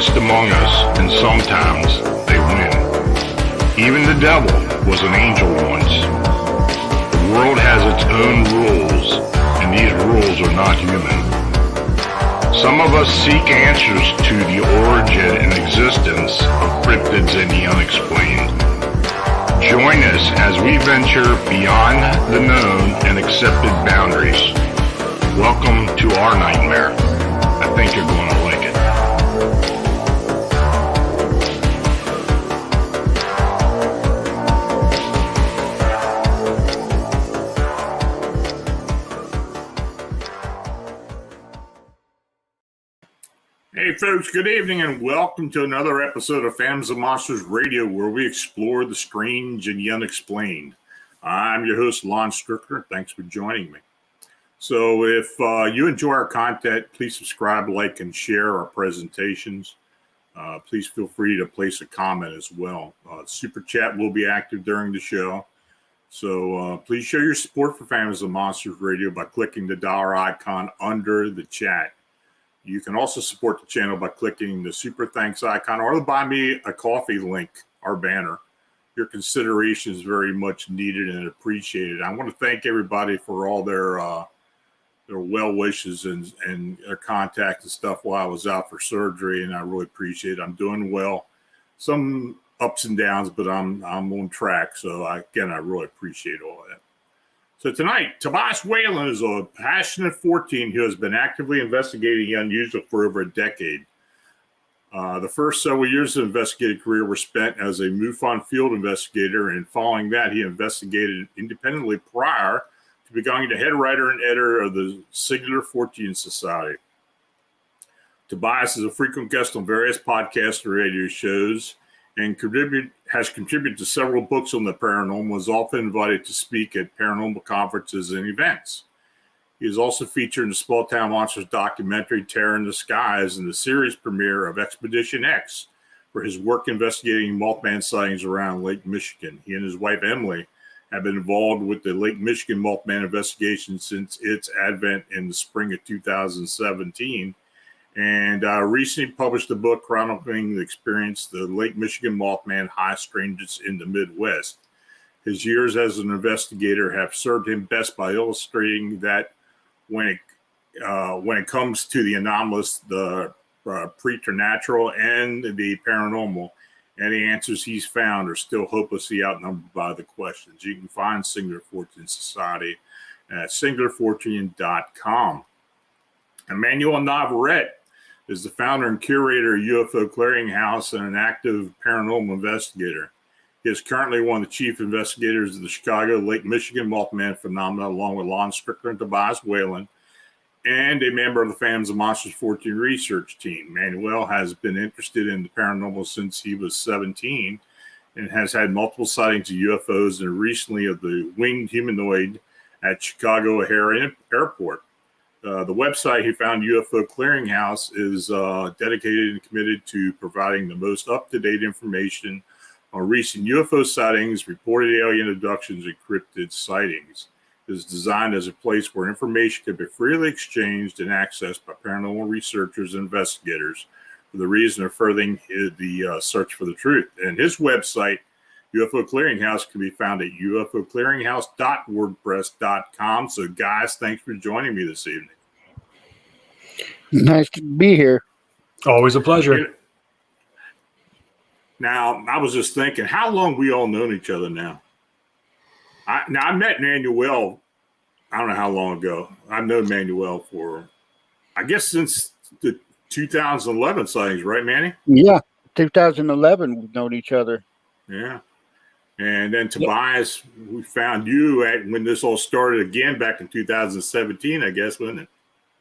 exist among us, and sometimes they win. Even the devil was an angel once. The world has its own rules, and these rules are not human. Some of us seek answers to the origin and existence of cryptids and the unexplained. Join us as we venture beyond the known and accepted boundaries. Welcome to our nightmare. I think you're going to like it. Hey folks, good evening and welcome to another episode of Phantoms and Monsters Radio, where we explore the strange and the unexplained. I'm your host, Lon Strickler. Thanks for joining me. So if you enjoy our content, please subscribe, like, and share our presentations. Please feel free to place a comment as well. Super Chat will be active during the show. So please show your support for Phantoms and Monsters Radio by clicking the dollar icon under the chat. You can also support the channel by clicking the super thanks icon or the buy me a coffee link, our banner. Your consideration is very much needed and appreciated. I want to thank everybody for all their well wishes and their contact and stuff while I was out for surgery, and I really appreciate it. I'm doing well. Some ups and downs, but I'm on track. So I really appreciate all of that. So tonight, Tobias Wayland is a passionate 14 who has been actively investigating the unusual for over a decade. The first several years of investigative career were spent as a MUFON field investigator, and following that, he investigated independently prior to becoming the head writer and editor of the Singular Fortean Society. Tobias is a frequent guest on various podcasts and radio shows, and has contributed to several books on the paranormal, is often invited to speak at paranormal conferences and events. He is also featured in the Small Town Monsters documentary Terror in the Skies and the series premiere of Expedition X for his work investigating Mothman sightings around Lake Michigan. He and his wife Emily have been involved with the Lake Michigan Mothman investigation since its advent in the spring of 2017. And recently published a book chronicling the experience the Lake Michigan Mothman high strangeness in the Midwest. His years as an investigator have served him best by illustrating that when it comes to the anomalous, the preternatural, and the paranormal, any answers he's found are still hopelessly outnumbered by the questions. You can find Singular Fortean Society at singularfortean.com. Manuel Navarette is the founder and curator of UFO Clearinghouse and an active paranormal investigator. He is currently one of the chief investigators of the Chicago Lake Michigan Mothman phenomena, along with Lon Strickler and Tobias Wayland, and a member of the Phantoms and Monsters 14 research team. Manuel has been interested in the paranormal since he was 17 and has had multiple sightings of UFOs and recently of the winged humanoid at Chicago O'Hare Airport. The website he found, UFO Clearinghouse, is dedicated and committed to providing the most up-to-date information on recent UFO sightings, reported alien abductions, and cryptid sightings. It is designed as a place where information can be freely exchanged and accessed by paranormal researchers and investigators for the reason of furthering the search for the truth. And his website, UFO Clearinghouse, can be found at ufoclearinghouse.wordpress.com. So, guys, thanks for joining me this evening. Nice to be here. Always a pleasure. Now, I was just thinking, how long we all known each other now? I met Manuel, I don't know how long ago. I've known Manuel for, I guess, since the 2011 sightings, right, Manny? Yeah, 2011 we've known each other. Yeah. And then Tobias, we found you when this all started again back in 2017, I guess, wasn't it?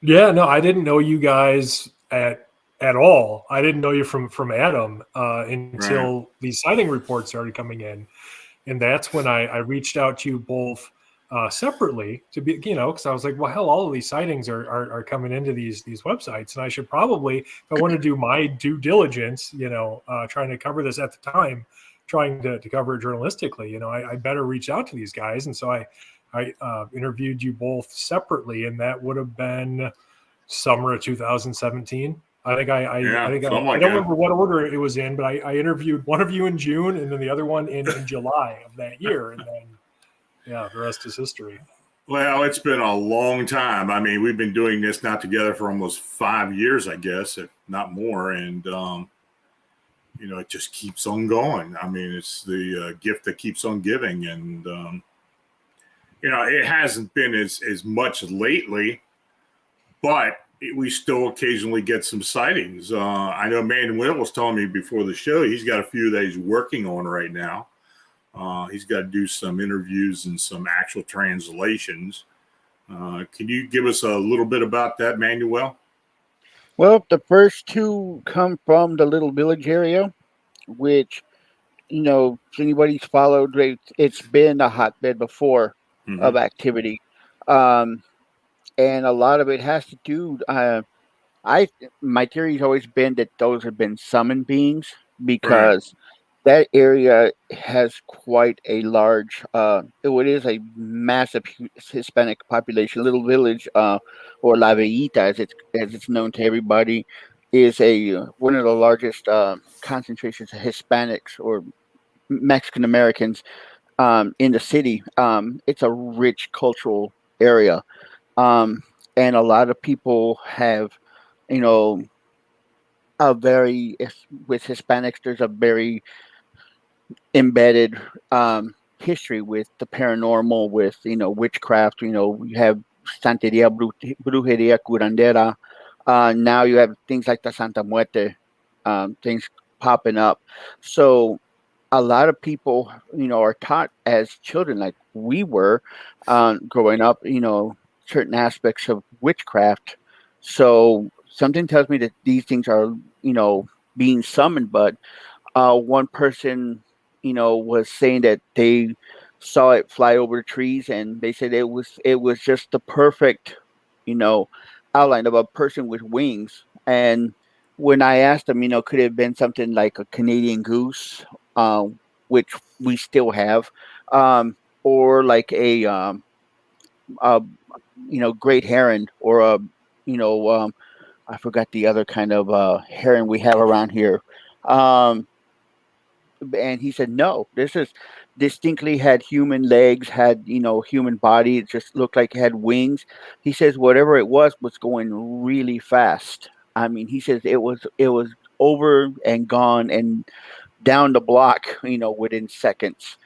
Yeah, no, I didn't know you guys at all. I didn't know you from Adam until these sighting reports started coming in. And that's when I reached out to you both separately to be, because I was like, well, hell, all of these sightings are coming into these websites. And I should probably, if I want to do my due diligence, trying to cover this at the time, trying to cover it journalistically, I better reach out to these guys. And so I interviewed you both separately, and that would have been summer of 2017. I think Yeah, I something like don't that. remember what order it was in, but I interviewed one of you in June and then the other one in July of that year, and then yeah, the rest is history. Well, it's been a long time. I mean, we've been doing this now together for almost 5 years, I guess, if not more. And, it just keeps on going. I mean, it's the gift that keeps on giving. And, it hasn't been as much lately, but we still occasionally get some sightings. I know Manuel was telling me before the show, he's got a few that he's working on right now. He's got to do some interviews and some actual translations. Can you give us a little bit about that, Manuel? Well, the first two come from the little village area, which, if anybody's followed, it's been a hotbed before Mm-hmm. of activity. Um, and a lot of it has to do, my theory's always been that those have been summoned beings Right. because that area has quite a large, it is a massive Hispanic population. Little village, or La Villita, as it's known to everybody, is one of the largest concentrations of Hispanics or Mexican Americans in the city. It's a rich cultural area, um, and a lot of people have, you know, with Hispanics. There's a very embedded history with the paranormal, with witchcraft. You have Santeria, Brujeria, Curandera. Now you have things like the Santa Muerte, things popping up. So a lot of people, are taught as children, like we were growing up, certain aspects of witchcraft. So something tells me that these things are, being summoned. But one person, was saying that they saw it fly over the trees, and they said it was just the perfect, you know, outline of a person with wings. And when I asked them, could it have been something like a Canadian goose, which we still have, or like a great heron, or you know, um, I forgot the other kind of heron we have around here. Um, and he said, no, this is distinctly had human legs, had, human body. It just looked like it had wings. He says whatever it was going really fast. I mean, he says it was over and gone and down the block, within seconds.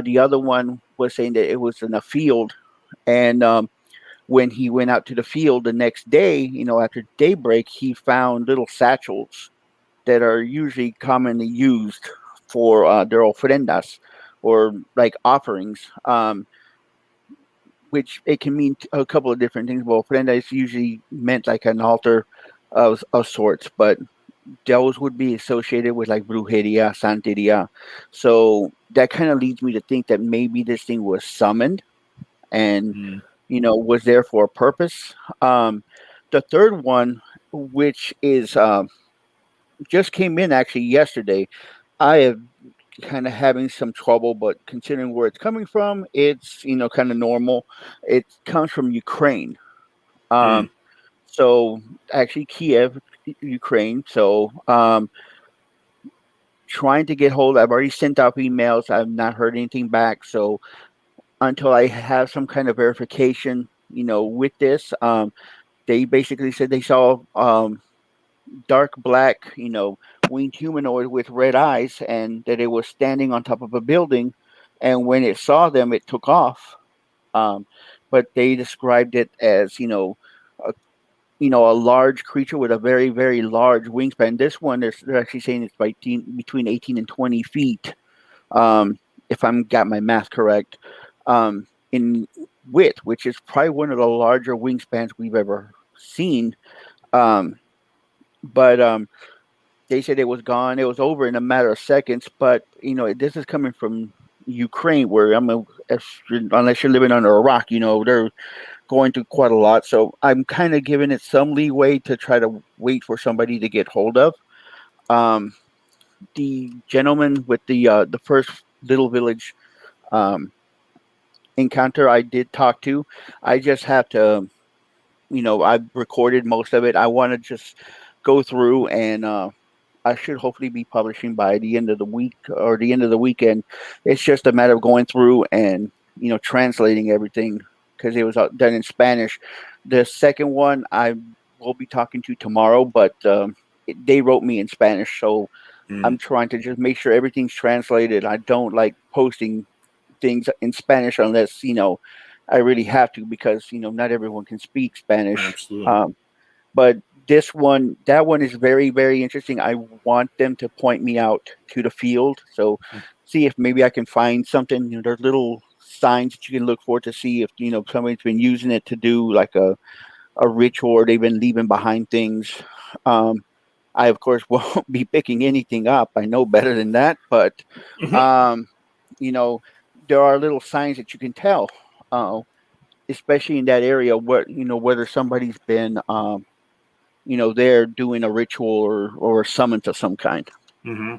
The other one was saying that it was in a field, and when he went out to the field the next day, after daybreak, he found little satchels that are usually commonly used for their ofrendas, or like offerings, which it can mean a couple of different things. Well, ofrenda is usually meant like an altar of sorts, but those would be associated with like brujeria, santeria. So that kind of leads me to think that maybe this thing was summoned and, Mm. was there for a purpose. The third one, which is just came in actually yesterday. I have kind of having some trouble, but considering where it's coming from, it's kind of normal. It comes from Ukraine. Mm. Um, so actually Kiev, Ukraine. So trying to get hold. I've already sent out emails. I've not heard anything back. So until I have some kind of verification, with this, they basically said they saw dark black, winged humanoid with red eyes, and that it was standing on top of a building. And when it saw them, it took off. Um, but they described it as, a, a large creature with a very, very large wingspan. This one, they're actually saying it's between 18 and 20 feet, if I'm got my math correct, in width, which is probably one of the larger wingspans we've ever seen. Um, but they said it was gone. It was over in a matter of seconds. But this is coming from Ukraine, where unless you're living under a rock, they're going through quite a lot. So I'm kind of giving it some leeway to try to wait for somebody to get hold of. Um, the gentleman with the first little village encounter I did talk to, I just have to, I've recorded most of it. I want to just go through, and I should hopefully be publishing by the end of the week or the end of the weekend. It's just a matter of going through and translating everything, because it was done in Spanish. The second one I will be talking to tomorrow, but they wrote me in Spanish, so I'm trying to just make sure everything's translated. I don't like posting things in Spanish unless I really have to, because not everyone can speak Spanish. Absolutely. But that one is very, very interesting. I want them to point me out to the field, so see if maybe I can find something. There's little signs that you can look for to see if somebody's been using it to do like a ritual, or they've been leaving behind things. I of course won't be picking anything up. I know better than that, but there are little signs that you can tell, especially in that area whether somebody's been they're doing a ritual or a summons of some kind. Mm-hmm.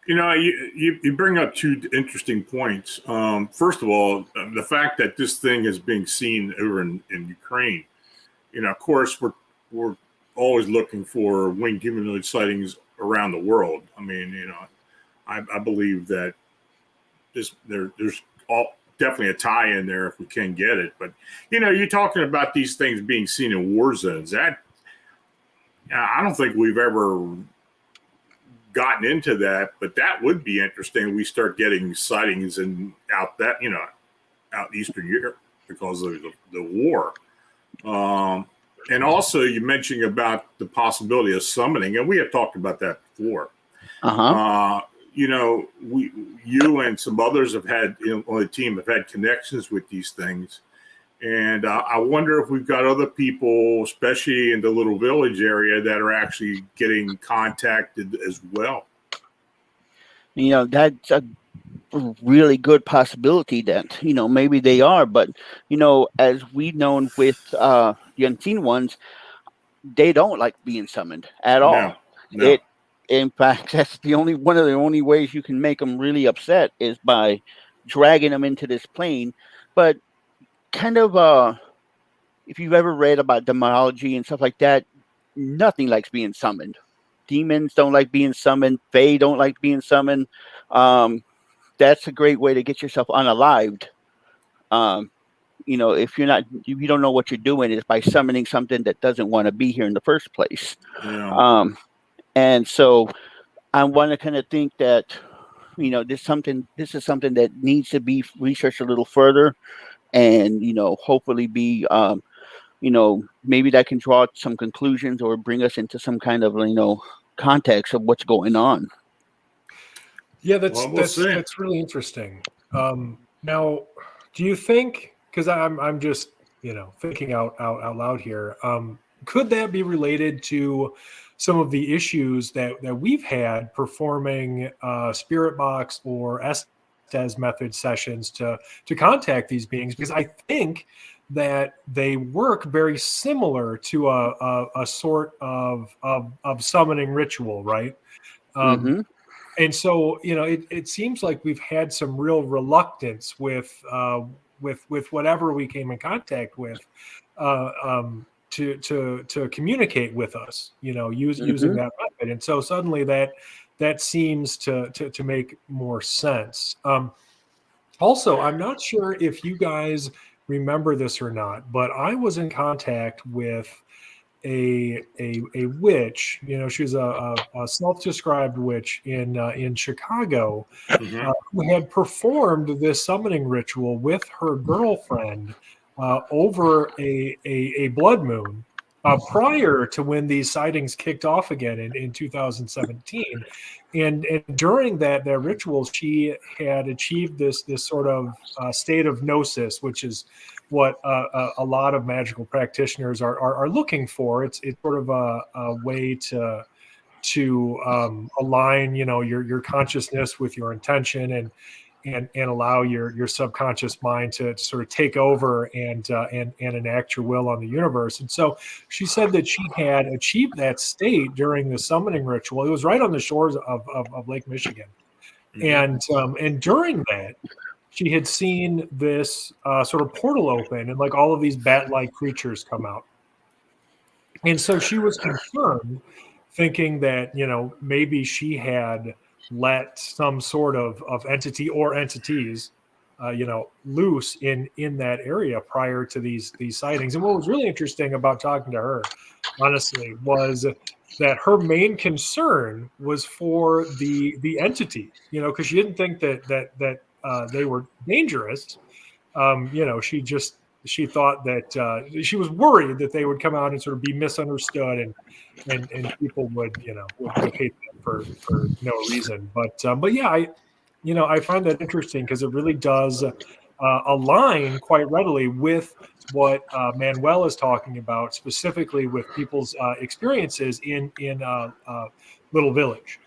You bring up two interesting points. First of all, the fact that this thing is being seen over in Ukraine. Of course, we're always looking for winged humanoid sightings around the world. I mean, I believe that there's definitely a tie in there if we can get it. But you're talking about these things being seen in war zones. That I don't think we've ever gotten into that, but that would be interesting. We start getting sightings out Eastern Europe because of the war. And also, you mentioned about the possibility of summoning, and we have talked about that before. You and some others have had on the team have had connections with these things, and I wonder if we've got other people, especially in the little village area, that are actually getting contacted as well. That's a really good possibility that maybe they are, but as we've known with the unseen ones, they don't like being summoned at all. No. In fact, that's one of the only ways you can make them really upset is by dragging them into this plane. But kind of if you've ever read about demonology and stuff like that, nothing likes being summoned. Demons don't like being summoned. Fae don't like being summoned. That's a great way to get yourself unalived. If you don't know what you're doing, is by summoning something that doesn't want to be here in the first place. Yeah. And so I want to kind of think that, this is something that needs to be researched a little further, and hopefully be maybe that can draw some conclusions or bring us into some kind of context of what's going on. Yeah, that's really interesting. Now, do you think, because I'm just thinking out loud here, could that be related to some of the issues that we've had performing spirit box or Estes method sessions to contact these beings? Because I think that they work very similar to a sort of summoning ritual, right? And so, it seems like we've had some real reluctance with whatever we came in contact with to communicate with us, using that method. And so suddenly that seems to make more sense. Also, I'm not sure if you guys remember this or not, but I was in contact with a witch. She was a self-described witch in Chicago, who had performed this summoning ritual with her girlfriend over a blood moon prior to when these sightings kicked off again in 2017. And during that ritual, she had achieved this sort of state of gnosis, which is what a lot of magical practitioners are looking for. It's sort of a way to align, your consciousness with your intention and allow your subconscious mind to sort of take over and enact your will on the universe. And so she said that she had achieved that state during the summoning ritual. It was right on the shores of Lake Michigan. And during that, she had seen this sort of portal open and like all of these bat-like creatures come out. And so she was concerned, thinking that, maybe she had let some sort of entity or entities, loose in that area prior to these sightings. And what was really interesting about talking to her, honestly, was that her main concern was for the entity, because she didn't think that they were dangerous. She thought that she was worried that they would come out and sort of be misunderstood, and people would hate them for no reason. But yeah, I find that interesting because it really does align quite readily with what Manuel is talking about, specifically with people's experiences in Little Village.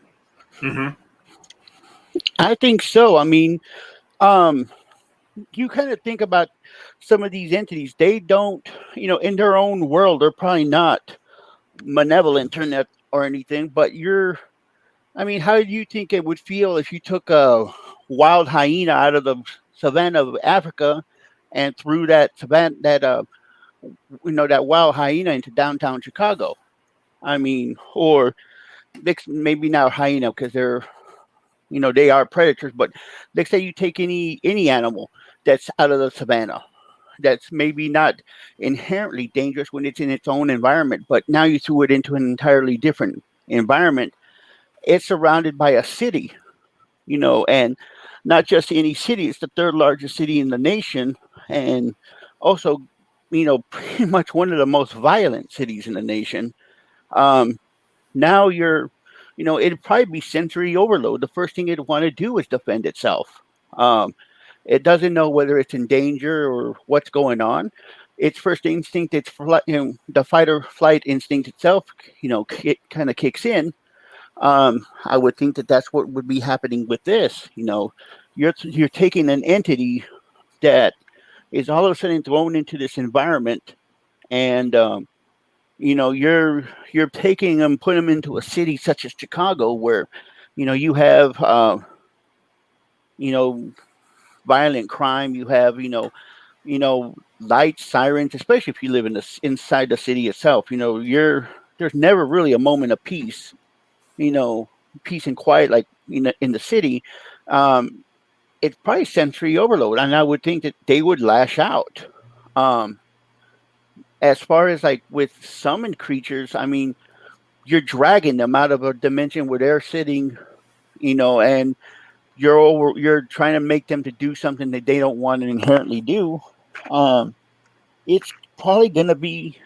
Mm-hmm. I think so. I mean, um, you kind of think about some of these entities. They don't, in their own world, they're probably not malevolent or anything. But I mean, how do you think it would feel if you took a wild hyena out of the savannah of Africa and threw that that wild hyena into downtown Chicago? I mean, or maybe not hyena because they are predators. But let's say you take any animal that's out of the savannah, that's maybe not inherently dangerous when it's in its own environment, but now you threw it into an entirely different environment. It's surrounded by a city, and not just any city. It's the third largest city in the nation, and also, pretty much one of the most violent cities in the nation. Um, Now it'd probably be sensory overload. The first thing it'd want to do is defend itself. Um, it doesn't know whether it's in danger or what's going on. Its first instinct, the fight or flight instinct itself, it kind of kicks in. I would think that that's what would be happening with this. You're taking an entity that is all of a sudden thrown into this environment, and you're taking them, putting them into a city such as Chicago, where you have violent crime. You have lights, sirens, especially if you live inside the city itself. There's never really a moment of peace. Peace and quiet like in the city. Um, it's probably sensory overload, and I would think that they would lash out. Um, as far as like with summoned creatures, I mean, you're dragging them out of a dimension where they're sitting, and you're trying to make them to do something that they don't want to inherently do. Um, it's probably going to be,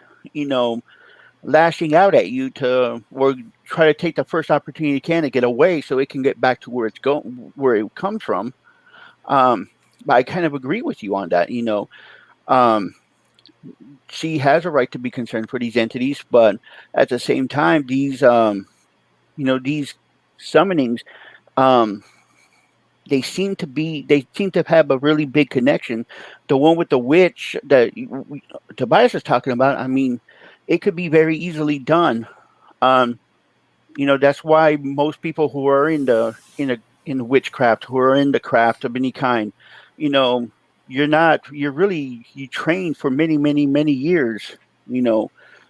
lashing out at you or try to take the first opportunity it can to get away so it can get back to where it comes from. But I kind of agree with you on that. Um, she has a right to be concerned for these entities, but at the same time, these summonings, um, they seem to have a really big connection. The one with the witch that Tobias is talking about, I mean, it could be very easily done. Um, that's why most people who are in witchcraft, who are in the craft of any kind, you train for many, many, many years.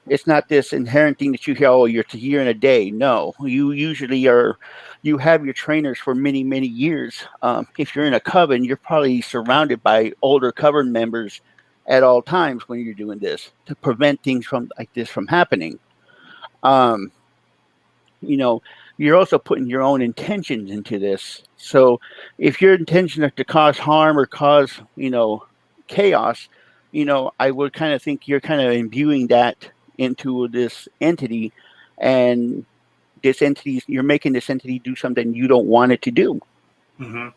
It's not this inherent thing that you hear, oh, you're a year and a day. No, you have your trainers for many, many years. If you're in a coven, you're probably surrounded by older coven members at all times when you're doing this to prevent things like this from happening. Um, you're also putting your own intentions into this. So if your intention is to cause harm or cause, chaos, I would kind of think you're kind of imbuing that into this entity, and you're making this entity do something you don't want it to do. Mm-hmm.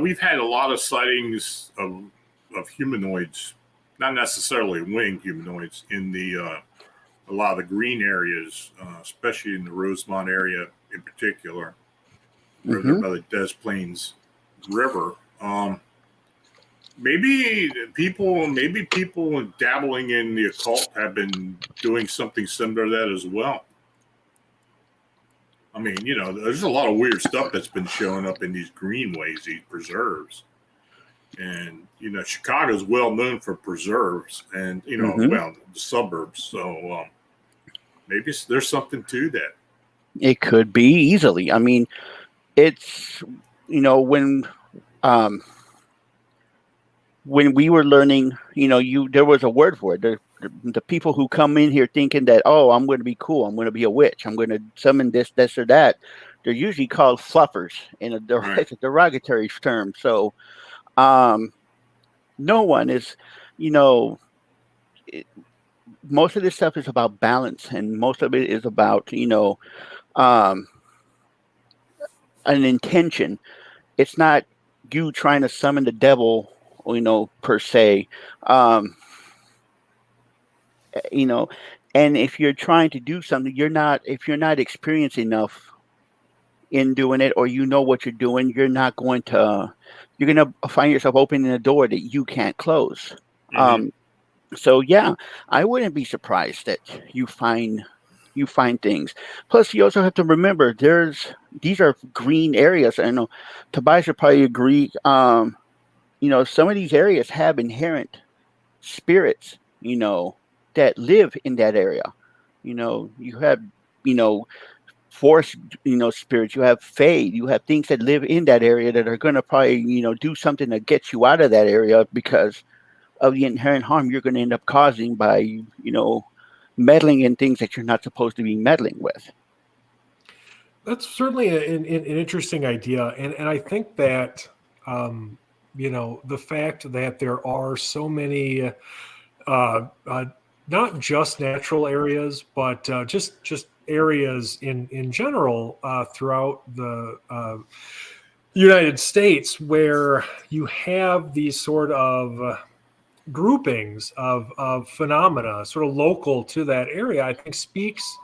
We've had a lot of sightings of humanoids, not necessarily winged humanoids, in a lot of the green areas, especially in the Rosemont area in particular, or there by the Des Plaines River. Maybe people dabbling in the occult have been doing something similar to that as well. I mean, there's a lot of weird stuff that's been showing up in these greenways, these preserves. And Chicago's well known for preserves, and well, the suburbs. So maybe there's something to that. It could be easily. I mean, it's when we were learning, there was a word for it. The people who come in here thinking that, oh, I'm going to be cool, I'm going to be a witch, I'm going to summon this or that, they're usually called fluffers in it's a derogatory term. So no one is, most of this stuff is about balance, and most of it is about an intention. It's not you trying to summon the devil, per se. And if you're trying to do something, if you're not experienced enough in doing it, or what you're doing, you're going to find yourself opening a door that you can't close. So yeah, I wouldn't be surprised that you find things. Plus, you also have to remember these are green areas. I know Tobias would probably agree. Some of these areas have inherent spirits, that live in that area. You have, force, spirits, you have fade, you have things that live in that area that are going to probably, do something to get you out of that area because of the inherent harm you're going to end up causing by, meddling in things that you're not supposed to be meddling with. That's certainly an interesting idea. And I think that, the fact that there are so many, not just natural areas, but just areas in general throughout the United States where you have these sort of groupings of phenomena sort of local to that area, I think speaks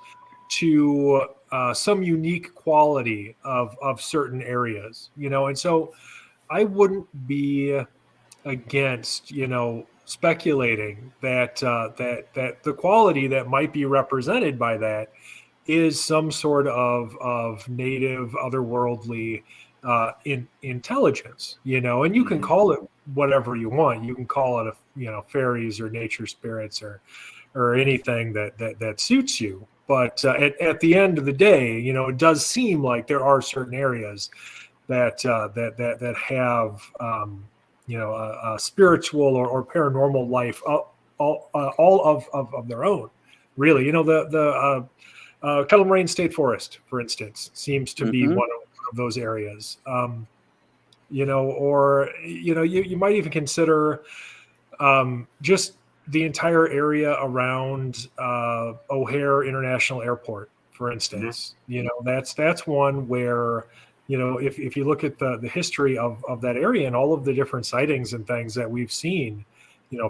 to some unique quality of certain areas, and so I wouldn't be against, speculating that that the quality that might be represented by that is some sort of native, otherworldly intelligence, and you can call it whatever you want. You can call it fairies or nature spirits or anything that suits you. But at the end of the day, it does seem like there are certain areas that have a spiritual or paranormal life all of their own. Really, the Kettle Moraine State Forest, for instance, seems to be one of those areas. Or you might even consider just the entire area around O'Hare International Airport, for instance. That's one where, if you look at the history of that area and all of the different sightings and things that we've seen,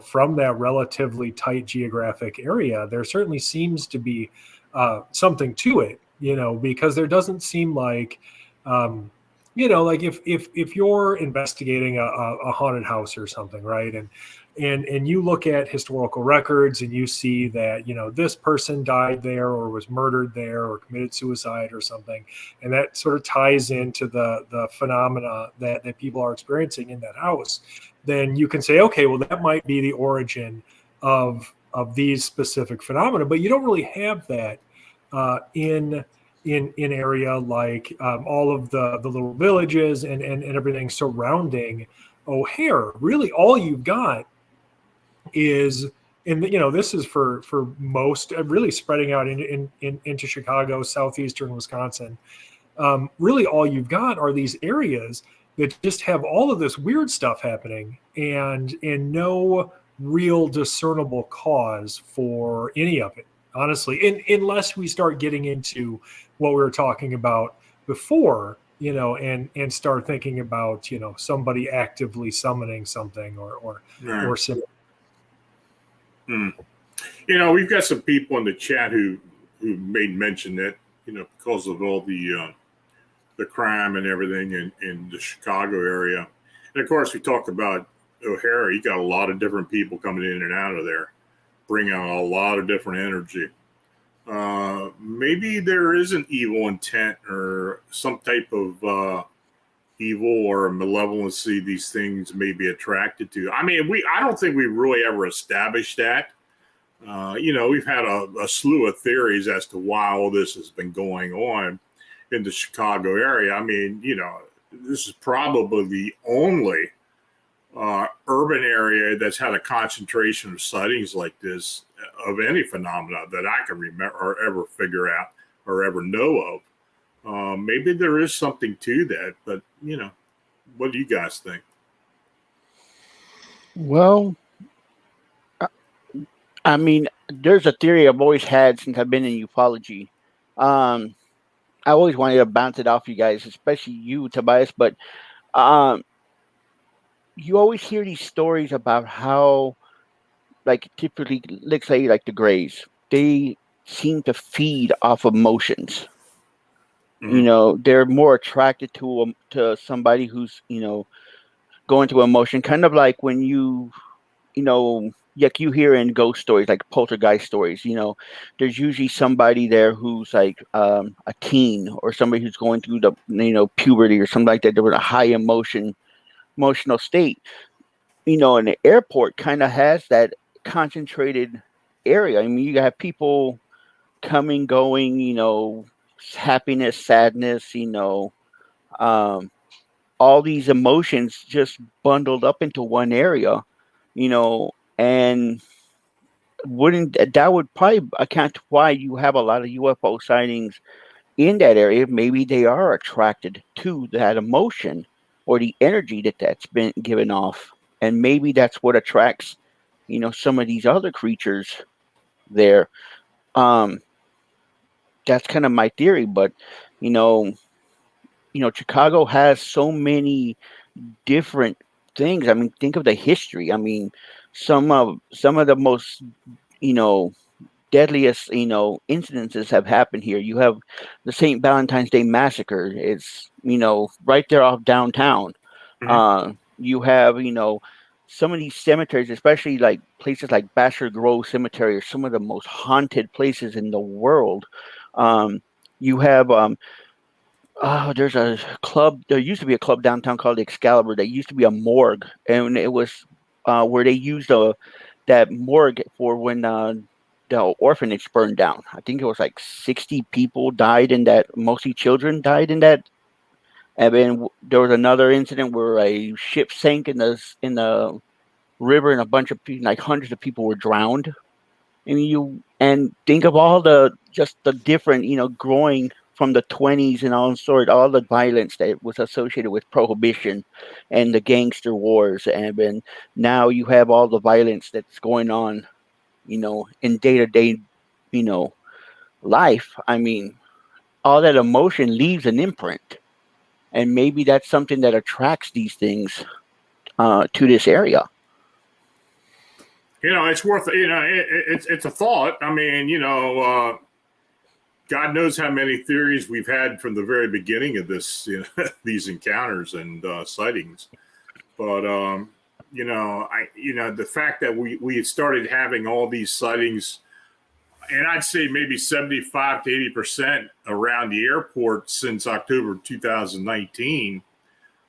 from that relatively tight geographic area, there certainly seems to be something to it, because there doesn't seem like, like if you're investigating a haunted house or something, right? And you look at historical records and you see that, this person died there or was murdered there or committed suicide or something. And that sort of ties into the phenomena that people are experiencing in that house. Then you can say, okay, well, that might be the origin of these specific phenomena, but you don't really have that in area like all of the little villages and everything surrounding O'Hare. Really, all you've got is, and this is for most, really spreading out into Chicago, southeastern Wisconsin. Really, all you've got are these areas that just have all of this weird stuff happening and no real discernible cause for any of it, honestly, unless we start getting into what we were talking about before, and start thinking about, somebody actively summoning something or similar. We've got some people in the chat who made mention that, because of all the crime and everything in the Chicago area. And of course, we talked about O'Hare. You got a lot of different people coming in and out of there, bringing out a lot of different energy. Maybe there is an evil intent or some type of evil or malevolency these things may be attracted to. I mean, I don't think we really ever established that. We've had a slew of theories as to why all this has been going on in the Chicago area. I mean, this is probably the only urban area that's had a concentration of sightings like this of any phenomena that I can remember or ever figure out or ever know of. Maybe there is something to that, but what do you guys think? Well, I mean, there's a theory I've always had since I've been in ufology. I always wanted to bounce it off you guys, especially you, Tobias, but you always hear these stories about how, like, typically, let's say, like the Greys, they seem to feed off emotions. Mm-hmm. They're more attracted to somebody who's, going to emotion, kind of like when like you hear in ghost stories, like poltergeist stories, there's usually somebody there who's like a teen or somebody who's going through the, puberty or something like that. They're in a high emotional state. And the airport kind of has that concentrated area. I mean, you have people coming, going, happiness, sadness, all these emotions just bundled up into one area, and that would probably account to why you have a lot of UFO sightings in that area. Maybe they are attracted to that emotion or the energy that's been given off, and maybe that's what attracts, some of these other creatures there. That's kind of my theory, but you know, Chicago has so many different things. I mean, think of the history. I mean, some of the most, you know, deadliest, incidences have happened here. You have the St. Valentine's Day massacre. It's, right there off downtown. Mm-hmm. You have, some of these cemeteries, especially like places like Basher Grove Cemetery, are some of the most haunted places in the world. You have there's a club. There used to be a club downtown called Excalibur. That used to be a morgue, and it was where they used that morgue for when the orphanage burned down. I think it was like 60 people died in that. Mostly children died in that. And then there was another incident where a ship sank in the river, and a bunch of people, like hundreds of people, were drowned. And think of all the different, growing from the 20s and all the violence that was associated with prohibition and the gangster wars, and then now you have all the violence that's going on, in day-to-day, life. I mean, all that emotion leaves an imprint, and maybe that's something that attracts these things to this area. It's worth it's a thought. I mean, God knows how many theories we've had from the very beginning of this, these encounters and sightings. But the fact that we had started having all these sightings, and I'd say maybe 75 to 80% around the airport since October 2019.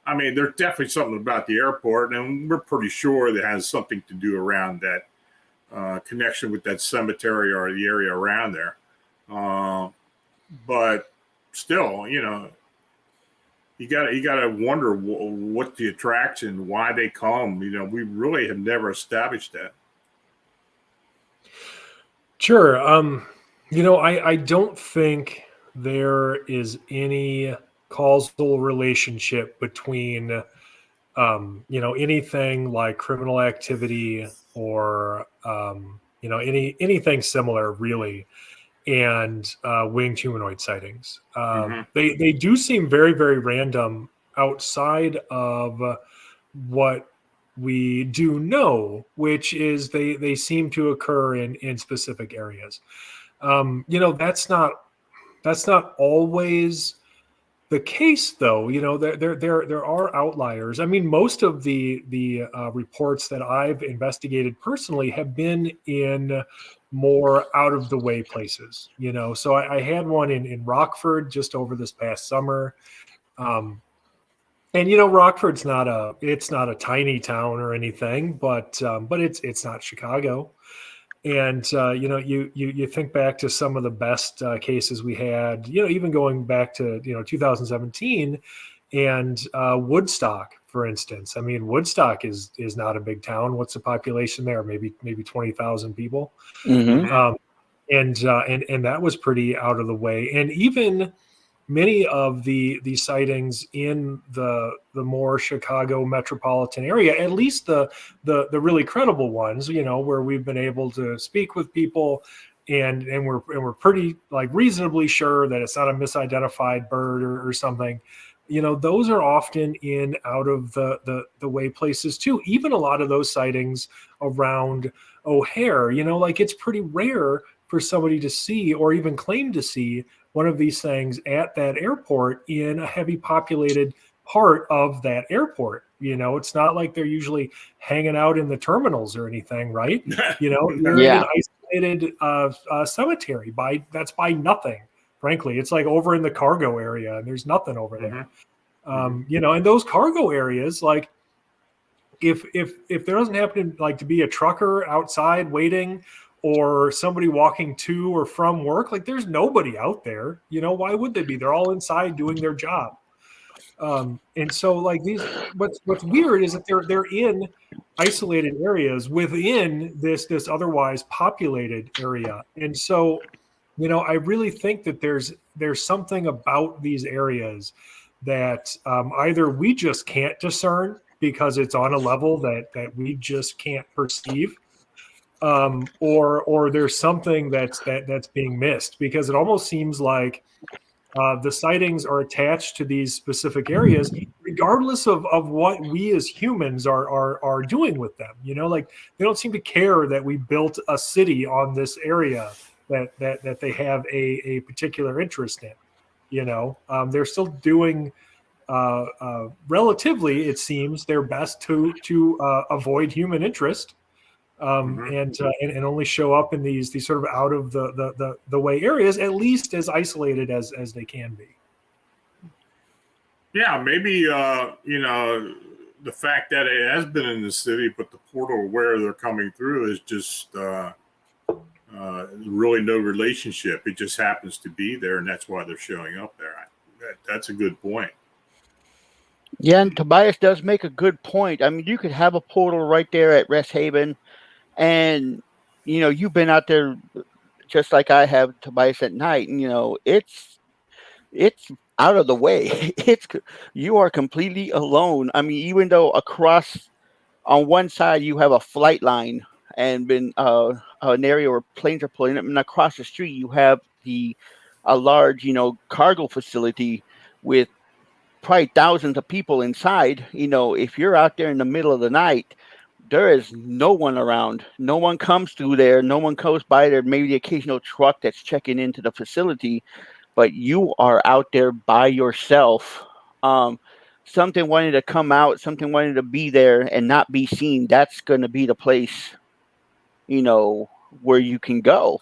I mean, there's definitely something about the airport, and we're pretty sure that has something to do around that connection with that cemetery or the area around there. But still, you gotta wonder what the attraction, why they come. We really have never established that. Sure. I don't think there is any causal relationship between, anything like criminal activity or, anything similar, really, and winged humanoid sightings. Mm-hmm. They do seem very, very random outside of what we do know, which is they seem to occur in specific areas. That's not always the case, though. There are outliers. I mean, most of the reports that I've investigated personally have been in more out of the way places. So I had one in Rockford just over this past summer. And Rockford's not a tiny town or anything, but it's not Chicago. And you think back to some of the best cases we had, even going back to 2017 and Woodstock, for instance. I mean, Woodstock is not a big town. What's the population there? Maybe 20,000 people. Mm-hmm. And that was pretty out of the way. And even many of the sightings in the more Chicago metropolitan area, at least the really credible ones, where we've been able to speak with people and we're pretty like reasonably sure that it's not a misidentified bird or something. Those are often in out of the way places too. Even a lot of those sightings around O'Hare, like it's pretty rare for somebody to see or even claim to see one of these things at that airport in a heavy populated part of that airport. It's not like they're usually hanging out in the terminals or anything, right? You're in an isolated cemetery that's by nothing. Frankly, it's like over in the cargo area and there's nothing over there. And those cargo areas, like if there doesn't happen to be a trucker outside waiting or somebody walking to or from work, like there's nobody out there. Why would they be? They're all inside doing their job. And so like what's weird is that they're in isolated areas within this otherwise populated area. And so, I really think that there's something about these areas that either we just can't discern because it's on a level that we just can't perceive, or there's something that's being missed, because it almost seems like the sightings are attached to these specific areas, regardless of what we as humans are doing with them. Like they don't seem to care that we built a city on this area that they have a particular interest in. They're still doing relatively, it seems, their best to avoid human interest. And only show up in these sort of out of the way areas, at least as isolated as they can be. Yeah, maybe the fact that it has been in the city, but the portal where they're coming through is just really no relationship. It just happens to be there, and that's why they're showing up there. That's a good point. Yeah, and Tobias does make a good point. I mean, you could have a portal right there at Rest Haven. And, you've been out there just like I have, Tobias, at night. And, it's out of the way. You are completely alone. I mean, even though across on one side you have a flight line and been an area where planes are pulling up, and across the street you have a large, cargo facility with probably thousands of people inside. If you're out there in the middle of the night, there is no one around. No one comes through there. No one goes by there. Maybe the occasional truck that's checking into the facility, but you are out there by yourself. Something wanted to come out, something wanted to be there and not be seen. That's going to be the place, where you can go.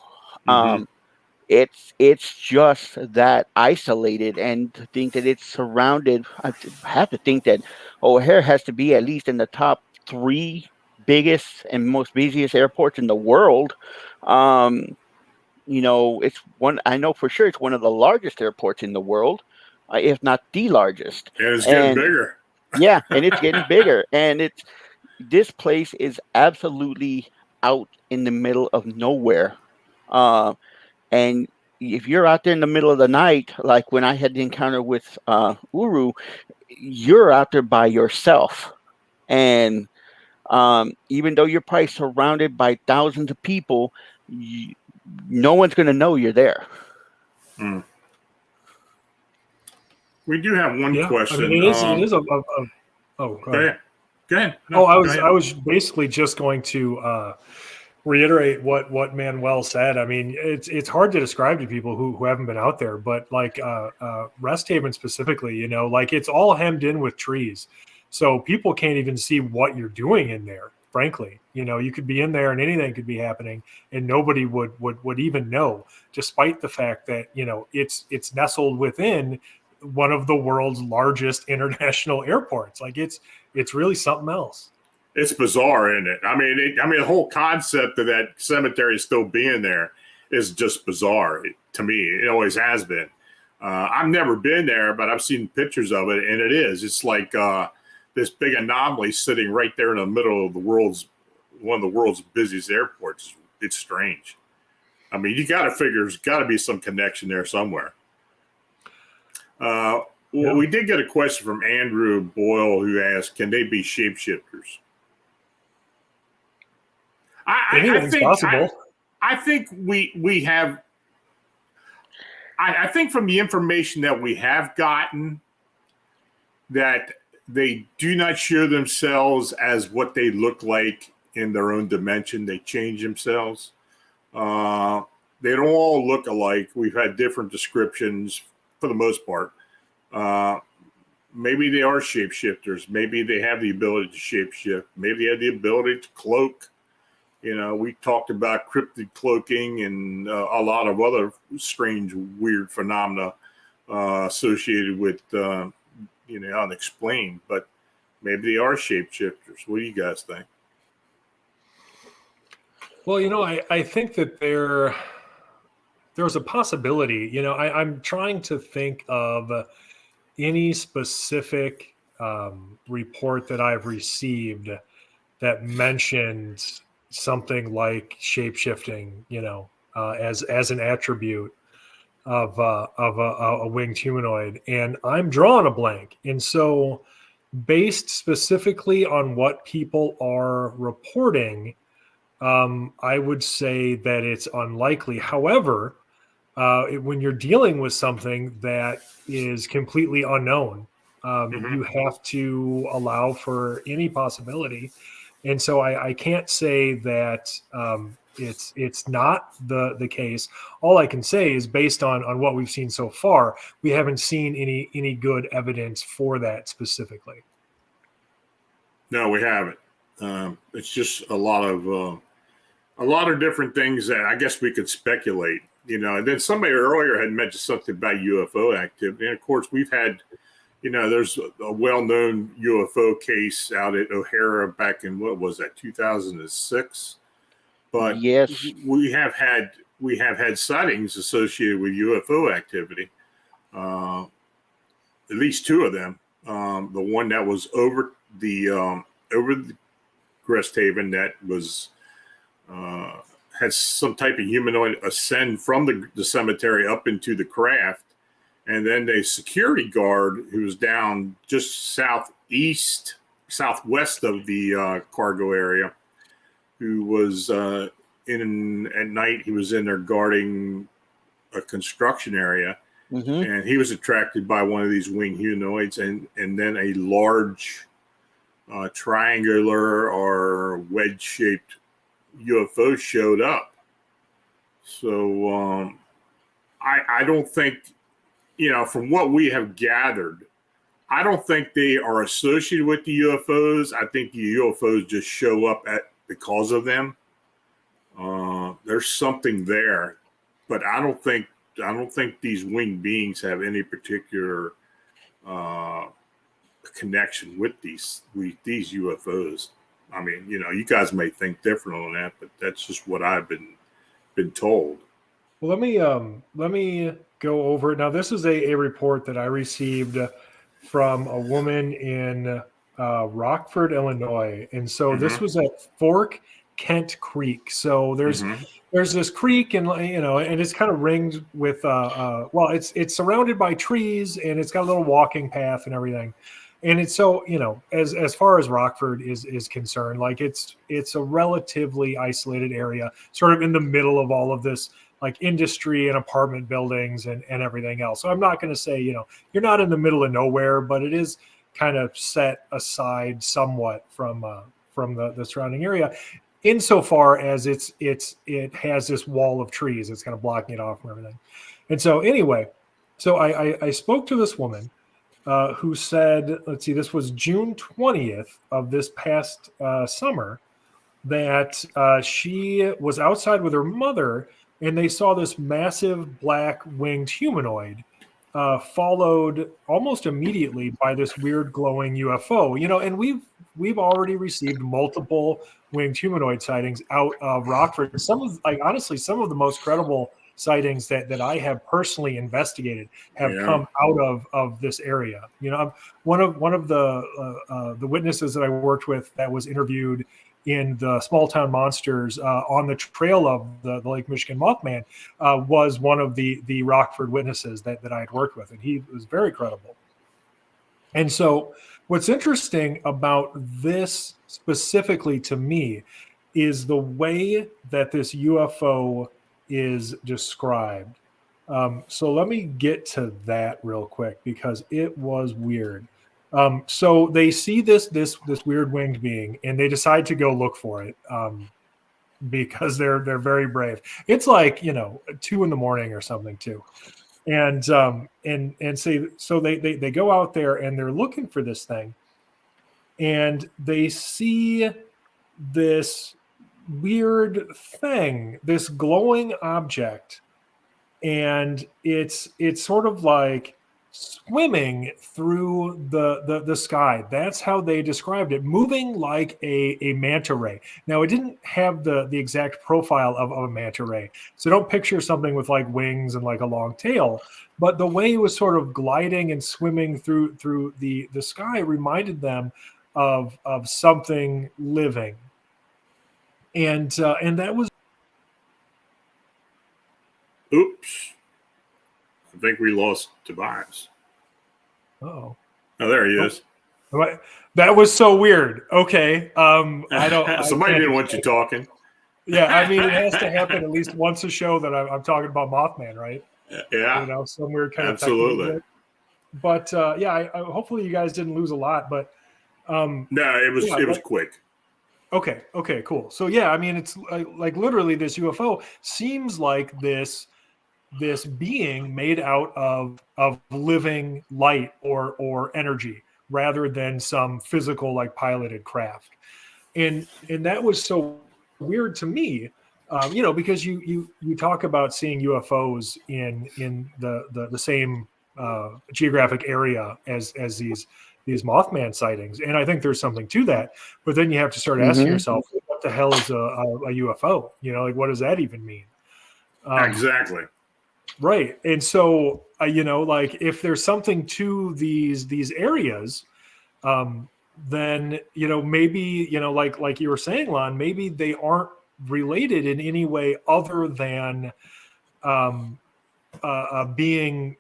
It's just that isolated, and to think that it's surrounded. I have to think that O'Hare has to be at least in the top 3 biggest and most busiest airports in the world. It's one, I know for sure it's one of the largest airports in the world, if not the largest. And it's getting bigger. Yeah, and it's getting bigger. And this place is absolutely out in the middle of nowhere. And if you're out there in the middle of the night, like when I had the encounter with Uru, you're out there by yourself. And even though you're probably surrounded by thousands of people, no one's going to know you're there. We do have one question. I mean, it is go ahead. No, I was basically just going to reiterate what Manuel said. I mean, it's hard to describe to people who haven't been out there, but like Rest Haven specifically, like it's all hemmed in with trees. So people can't even see what you're doing in there, frankly. You could be in there and anything could be happening and nobody would even know, despite the fact that, it's nestled within one of the world's largest international airports. Like it's really something else. It's bizarre, isn't it? I mean, the whole concept of that cemetery still being there is just bizarre to me. It always has been. I've never been there, but I've seen pictures of it, and it is. It's like this big anomaly sitting right there in the middle of one of the world's busiest airports. It's strange. I mean, you got to figure there's got to be some connection there somewhere. Well, we did get a question from Andrew Boyle who asked, "Can they be shapeshifters?" Anything's possible. I think we have. I think from the information that we have gotten, that they do not show themselves as what they look like in their own dimension. They change themselves. They don't all look alike. We've had different descriptions for the most part. Maybe they are shapeshifters. Maybe they have the ability to shapeshift. Maybe they have the ability to cloak. You know, we talked about cryptid cloaking and a lot of other strange, weird phenomena associated with, unexplained. But maybe they are shapeshifters. What do you guys think? Well, I think that there's a possibility. I'm trying to think of any specific report that I've received that mentioned something like shape-shifting, as an attribute of a winged humanoid, and I'm drawing a blank. And so, based specifically on what people are reporting, I would say that it's unlikely. However, when you're dealing with something that is completely unknown, you have to allow for any possibility. And so I can't say that it's not the case. All I can say is based on what we've seen so far, we haven't seen any good evidence for that specifically. No, we haven't. It's just a lot of different things that I guess we could speculate. And then somebody earlier had mentioned something about UFO activity. And of course, we've had, there's a well-known UFO case out at O'Hara back in, 2006? But yes, we have had sightings associated with UFO activity. At least two of them. The one that was over the Crest Haven that was had some type of humanoid ascend from the cemetery up into the craft, and then the security guard who was down just southwest of the cargo area, who was at night. He was in there guarding a construction area, and he was attracted by one of these winged humanoids, and then a large triangular or wedge-shaped UFO showed up. So I don't think, from what we have gathered, I don't think they are associated with the UFOs. I think the UFOs just show up because of them. There's something there, but I don't think these winged beings have any particular connection with these UFOs. I mean, you guys may think different on that, but that's just what I've been told. Well, let me go over it now. This is a report that I received from a woman in Rockford, Illinois, and so this was at Fork Kent Creek. So there's this creek, and and it's kind of ringed with it's surrounded by trees, and it's got a little walking path and everything. And it's so, as far as Rockford is concerned, like it's a relatively isolated area, sort of in the middle of all of this, like industry and apartment buildings and everything else. So I'm not going to say, you're not in the middle of nowhere, but it is kind of set aside somewhat from the surrounding area, insofar as it has this wall of trees. It's kind of blocking it off from everything. And so anyway, so I spoke to this woman who said, let's see, this was June 20th of this past summer, that she was outside with her mother, and they saw this massive black winged humanoid followed almost immediately by this weird glowing UFO. And we've already received multiple winged humanoid sightings out of Rockford. Honestly, some of the most credible sightings that I have personally investigated have come out of this area. One of the witnesses that I worked with that was interviewed in the Small Town Monsters on the trail of the Lake Michigan Mothman was one of the Rockford witnesses that I had worked with, and he was very credible. And so what's interesting about this specifically to me is the way that this UFO is described. So let me get to that real quick because it was weird. So they see this weird winged being and they decide to go look for it because they're very brave. It's like 2 a.m. or something too, and so they go out there and they're looking for this thing, and they see this weird thing, this glowing object, and it's sort of like swimming through the sky. That's how they described it, moving like a manta ray. Now, it didn't have the exact profile of a manta ray, so don't picture something with like wings and like a long tail, but the way it was sort of gliding and swimming through the sky reminded them of something living. And that was... Oops. I think we lost Tobias. Oh, there he is. That was so weird. Okay. I don't... Somebody didn't want you talking. Yeah, I mean, it has to happen at least once a show that I'm talking about Mothman, right? Yeah. Some weird kind absolutely. of... But I hopefully you guys didn't lose a lot, but... no, it was quick. Okay, cool. So yeah, I mean, it's like literally this UFO seems like this being made out of living light or energy rather than some physical like piloted craft, and that was so weird to me, because you talk about seeing UFOs in the same geographic area as these Mothman sightings, and I think there's something to that. But then you have to start asking yourself, what the hell is a UFO? Like what does that even mean? Exactly. Right. And so, like if there's something to these areas, then, maybe, like you were saying, Lon, maybe they aren't related in any way other than being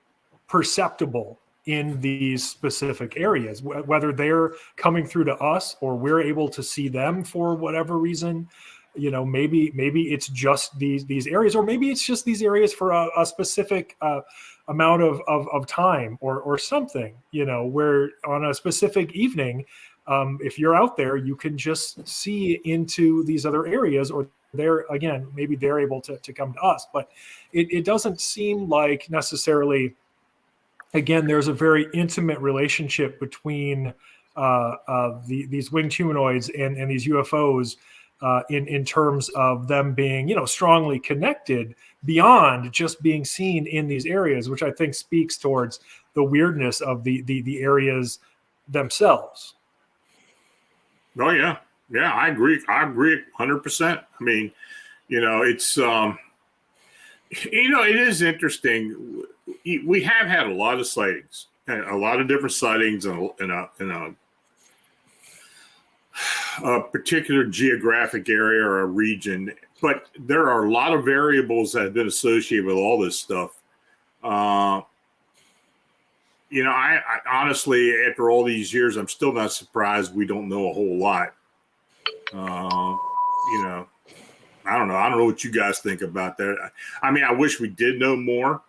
perceptible in these specific areas, whether they're coming through to us or we're able to see them for whatever reason. Maybe it's just these areas, or maybe it's just these areas for a specific amount of time or something, where on a specific evening, if you're out there, you can just see into these other areas, or maybe they're able to come to us. But it doesn't seem like necessarily, again, there's a very intimate relationship between these winged humanoids and these UFOs, in terms of them being, strongly connected beyond just being seen in these areas, which I think speaks towards the weirdness of the areas themselves. Oh yeah. Yeah, I agree. 100%. I mean, it's, it is interesting. We have had a lot of sightings, a lot of different sightings in a particular geographic area or a region, but there are a lot of variables that have been associated with all this stuff. I honestly, after all these years, I'm still not surprised we don't know a whole lot. I don't know. I don't know what you guys think about that. I mean, I wish we did know more.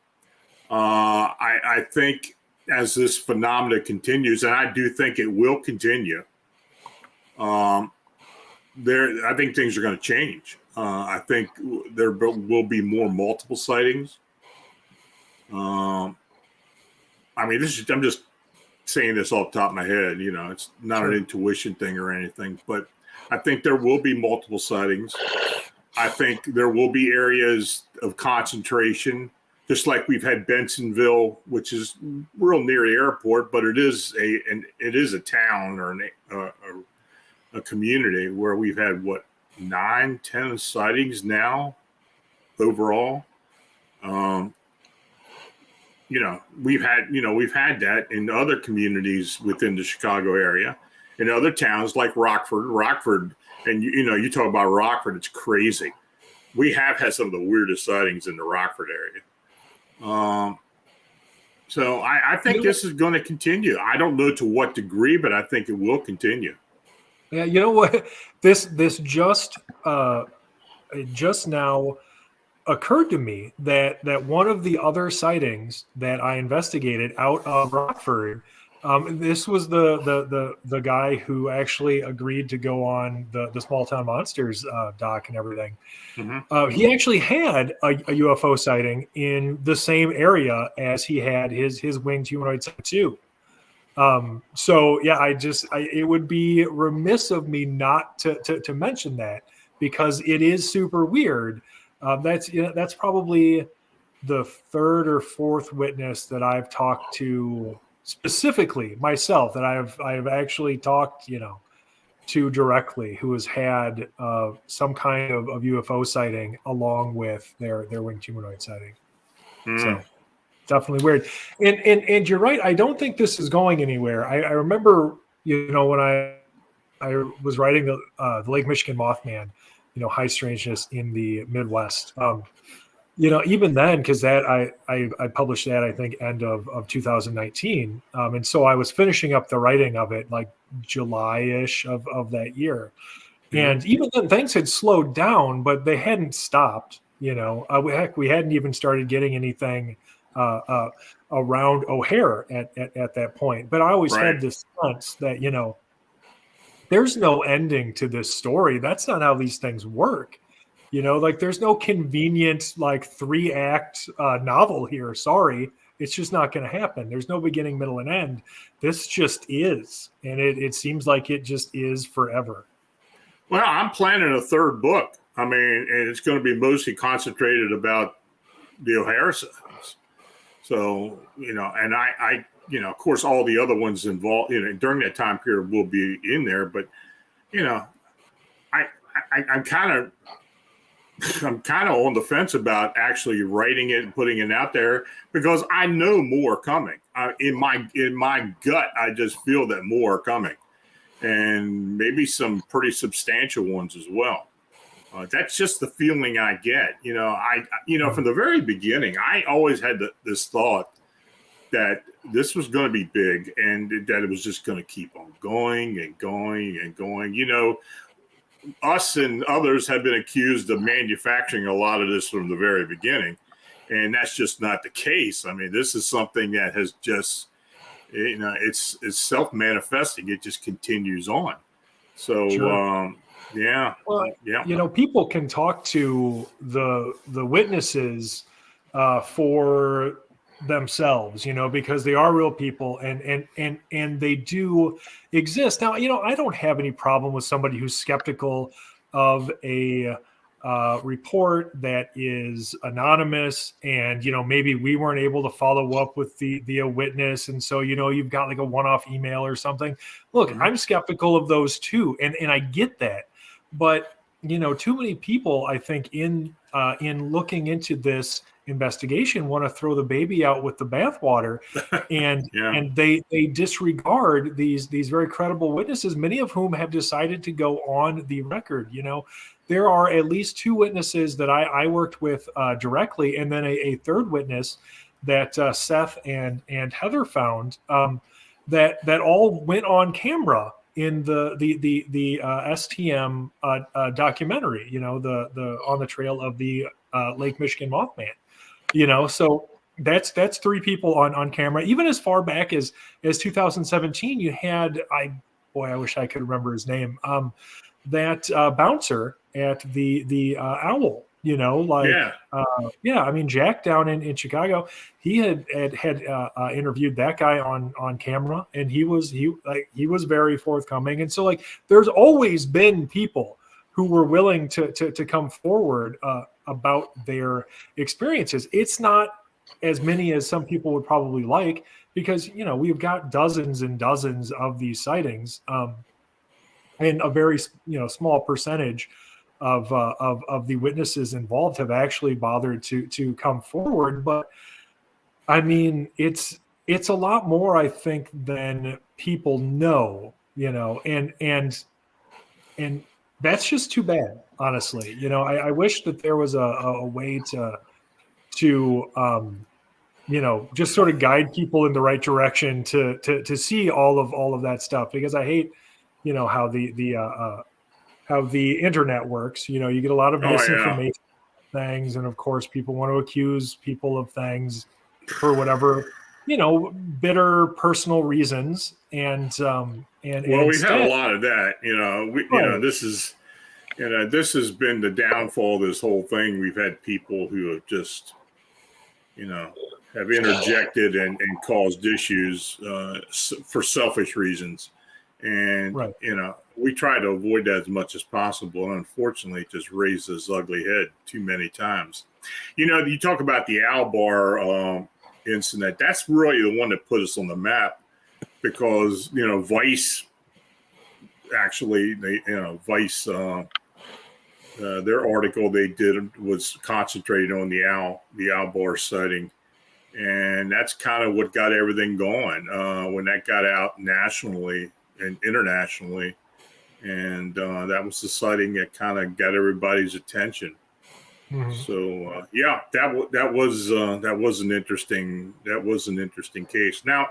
I think as this phenomena continues, and I do think it will continue, I think things are going to change. I think there will be more multiple sightings. I mean, I'm just saying this off the top of my head. It's not an intuition thing or anything, but I think there will be multiple sightings. I think there will be areas of concentration just like we've had Bensonville, which is real near the airport, but it is a town or a community where we've had 9, 10 sightings now overall. We've had that in other communities within the Chicago area, in other towns like Rockford, and you talk about Rockford, it's crazy. We have had some of the weirdest sightings in the Rockford area. So I think this is going to continue. I don't know to what degree, but I think it will continue. Yeah, you know what? This just now occurred to me that one of the other sightings that I investigated out of Rockford, this was the guy who actually agreed to go on the Small Town Monsters doc and everything. Mm-hmm. He actually had a UFO sighting in the same area as he had his winged humanoid sighting too. So yeah, it would be remiss of me not to mention that, because it is super weird. That's probably the third or fourth witness that I've talked to specifically myself, that I've actually talked, to directly, who has had some kind of UFO sighting along with their winged humanoid sighting. So definitely weird. And you're right. I don't think this is going anywhere. I remember, when I was writing the Lake Michigan Mothman, high strangeness in the Midwest. Even then, because that I published that, I think, end of 2019. And so I was finishing up the writing of it like July-ish of that year. And even then things had slowed down, but they hadn't stopped. We hadn't even started getting anything around O'Hare at that point. But I always had this sense that, there's no ending to this story. That's not how these things work. There's no convenient 3-act novel here. Sorry, it's just not going to happen. There's no beginning, middle, and end. This just is, and it seems like it just is forever. Well, I'm planning a third book. I mean, and it's going to be mostly concentrated about the O'Hare sightings. So, and I of course, all the other ones involved, during that time period will be in there. But, I'm kind of on the fence about actually writing it and putting it out there, because I know more coming. In my gut, I just feel that more are coming, and maybe some pretty substantial ones as well. That's just the feeling I get. From the very beginning, I always had this thought that this was going to be big, and that it was just going to keep on going and going and going. Us and others have been accused of manufacturing a lot of this from the very beginning, and that's just not the case. I mean, this is something that has just, it's self-manifesting. It just continues on. So, Sure. Yeah. Well, yeah. People can talk to the witnesses for themselves, because they are real people, and they do exist. Now, I don't have any problem with somebody who's skeptical of a report that is anonymous, and maybe we weren't able to follow up with the witness, and so you've got like a one-off email or something. Look, I'm skeptical of those too, and I get that, but too many people, I think, in looking into this investigation, want to throw the baby out with the bathwater, and and they disregard these very credible witnesses, many of whom have decided to go on the record. There are at least 2 witnesses that I worked with directly, and then a third witness that Seth and Heather found, that all went on camera in the STM documentary, the On the Trail of the Lake Michigan Mothman. So that's 3 people on camera. Even as far back as 2017, you had, I wish I could remember his name, that bouncer at the Owl. I mean, Jack down in Chicago, he had interviewed that guy on camera, and he was very forthcoming. And so there's always been people who were willing to come forward about their experiences. It's not as many as some people would probably like, because we've got dozens and dozens of these sightings, and a very small percentage of the witnesses involved have actually bothered to come forward. But I mean, it's a lot more, I think, than people know, and that's just too bad, honestly. I wish that there was a way to just sort of guide people in the right direction to see all of that stuff, because I hate, how how the internet works. You get a lot of Oh yeah. misinformation things, and of course people want to accuse people of things for whatever bitter personal reasons, and Well, we've had a instead, lot of that. right, This has been the downfall of this whole thing. We've had people who have just, have interjected and caused issues for selfish reasons. And, right. we try to avoid that as much as possible. And unfortunately, it just raised this ugly head too many times. You talk about the owl bar incident. That's really the one that put us on the map, because, Vice actually, Vice, their article they did was concentrated on the owl bar sighting. And that's kind of what got everything going when that got out nationally and internationally. And that was the sighting that kind of got everybody's attention. Mm-hmm. So yeah, that was an interesting case. Now,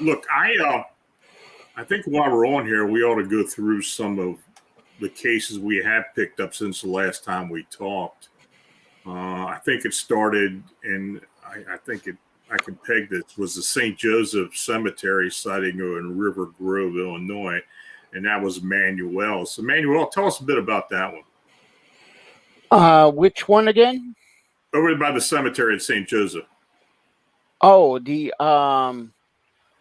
look, I think while we're on here, we ought to go through some of the cases we have picked up since the last time we talked. I think it started in, I think I can peg this, was the St. Joseph Cemetery sighting in River Grove, Illinois, and that was Manuel. So Manuel, tell us a bit about that one. Which one again? Over by the cemetery at St. Joseph. Oh, the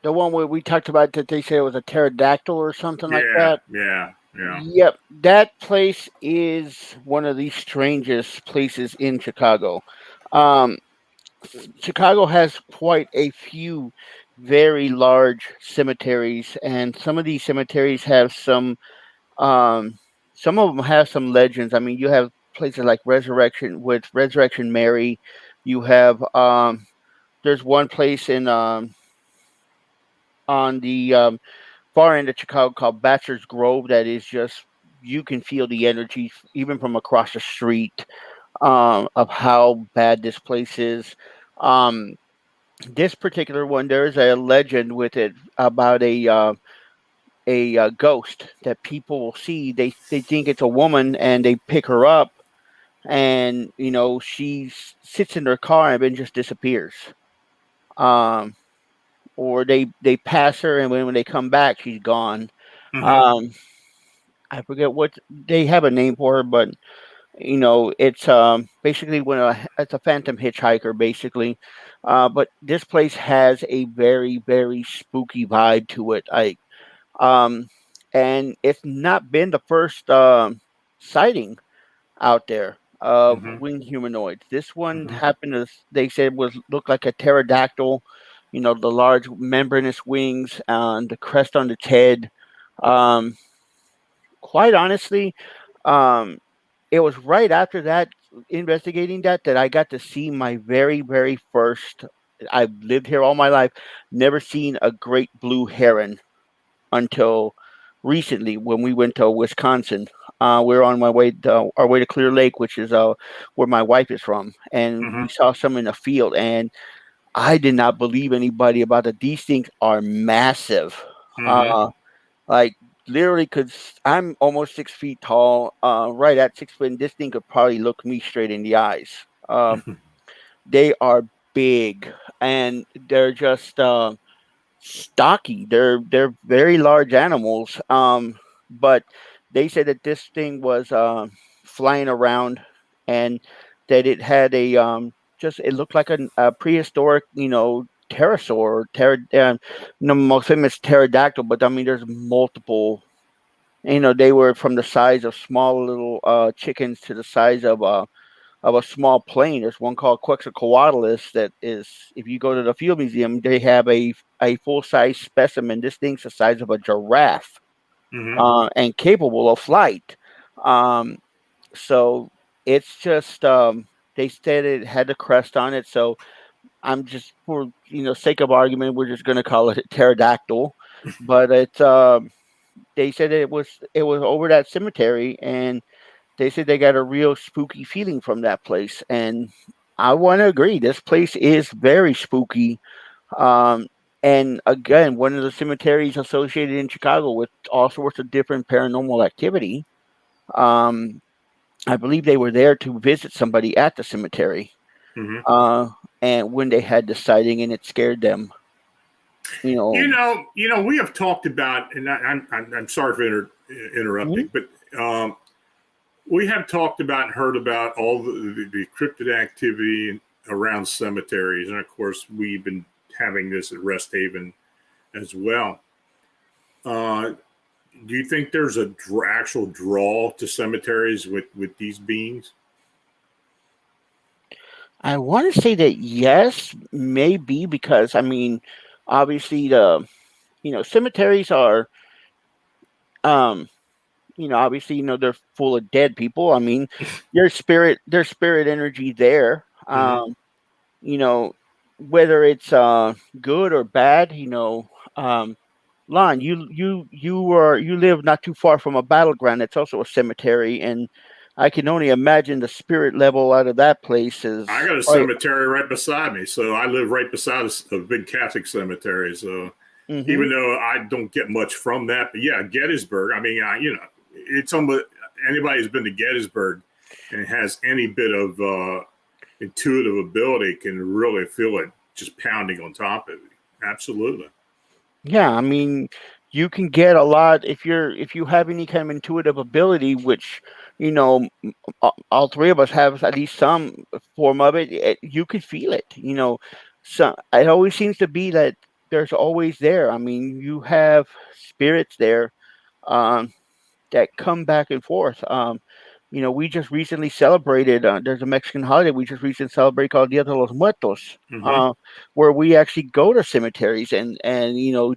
one where we talked about that they said it was a pterodactyl or something like that. Yeah. Yep, that place is one of the strangest places in Chicago. Chicago has quite a few very large cemeteries, and some of these cemeteries have some of them have some legends. I mean, you have places like Resurrection Mary. You have there's one place in on the far end of Chicago called Bachelor's Grove that is just, you can feel the energy even from across the street of how bad this place is. This particular one, there's a legend with it about a ghost that people will see. They think it's a woman, and they pick her up, and she sits in their car and then just disappears. Or they pass her, and when they come back, she's gone. Mm-hmm. I forget what they have a name for her, but it's basically it's a phantom hitchhiker, basically. But this place has a very, very spooky vibe to it. And it's not been the first sighting out there of winged humanoids. This one happened to, they said, looked like a pterodactyl. The large membranous wings and the crest on its head. Quite honestly, it was right after that, investigating that I got to see my very, very first. I've lived here all my life, never seen a great blue heron until recently when we went to Wisconsin. We were on our way to Clear Lake, which is where my wife is from, and we saw some in the field, and I did not believe anybody about it. These things are massive. Like literally, because I'm almost 6 feet tall, right at 6 feet, and this thing could probably look me straight in the eyes. They are big, and they're just stocky. They're very large animals. But they said that this thing was flying around, and that it had a it looked like a prehistoric, pterosaur, most famous pterodactyl. But I mean, there's multiple. They were from the size of small little chickens to the size of of a small plane. There's one called Quetzalcoatlus that is, if you go to the Field Museum, they have a full-size specimen. This thing's the size of a giraffe, and capable of flight. So it's just, they said it had the crest on it. So I'm just, for sake of argument, we're just going to call it a pterodactyl. But it's, they said it was over that cemetery, and they said they got a real spooky feeling from that place. And I want to agree, this place is very spooky. And again, one of the cemeteries associated in Chicago with all sorts of different paranormal activity. I believe they were there to visit somebody at the cemetery. And when they had the sighting, and it scared them. We have talked about, and I'm sorry for interrupting, but we have talked about and heard about all the cryptid activity around cemeteries, and of course, we've been having this at Rest Haven as well. Do you think there's a actual draw to cemeteries with these beings? I want to say that yes, maybe, because obviously cemeteries are, obviously, they're full of dead people. There's spirit energy there. Whether it's good or bad, Lon, you live not too far from a battleground. It's also a cemetery, and I can only imagine the spirit level out of that place is. I got a cemetery right beside me, so I live right beside a big Catholic cemetery. So even though I don't get much from that, but yeah, Gettysburg. It's almost anybody who's been to Gettysburg and has any bit of intuitive ability can really feel it just pounding on top of it. Absolutely. Yeah, you can get a lot if you have any kind of intuitive ability, which all three of us have at least some form of it. You can feel it. So it always seems to be that there's always there. You have spirits there that come back and forth. We just recently celebrated, there's a Mexican holiday we just recently celebrated called Dia de los Muertos, where we actually go to cemeteries and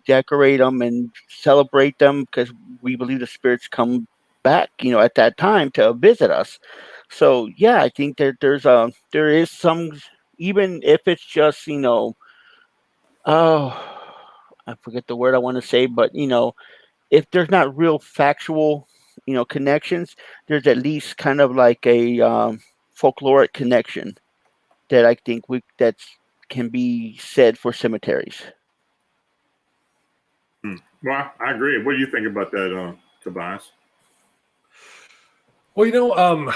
decorate them and celebrate them, because we believe the spirits come back, at that time to visit us. So yeah, I think that there is some, even if it's just, I forget the word I want to say, but if there's not real factual connections, there's at least kind of like a folkloric connection that I think that can be said for cemeteries. Well, I agree. What do you think about that, Tobias? Well,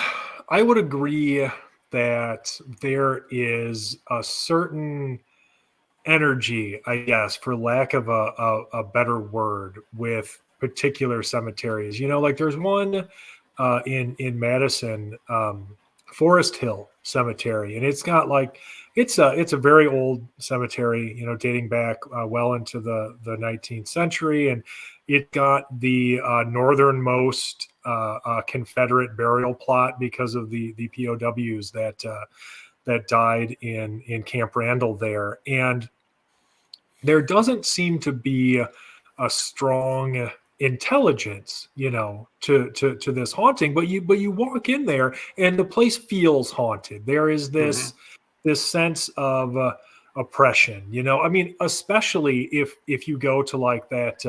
I would agree that there is a certain energy, I guess, for lack of a better word, with particular cemeteries. Like there's one in Madison, Forest Hill Cemetery, and it's got it's a very old cemetery, dating back well into the 19th century, and it got the northernmost Confederate burial plot because of the POWs that died in Camp Randall there. And there doesn't seem to be a strong intelligence, to this haunting, but you walk in there and the place feels haunted. There is this sense of oppression, especially if you go to like that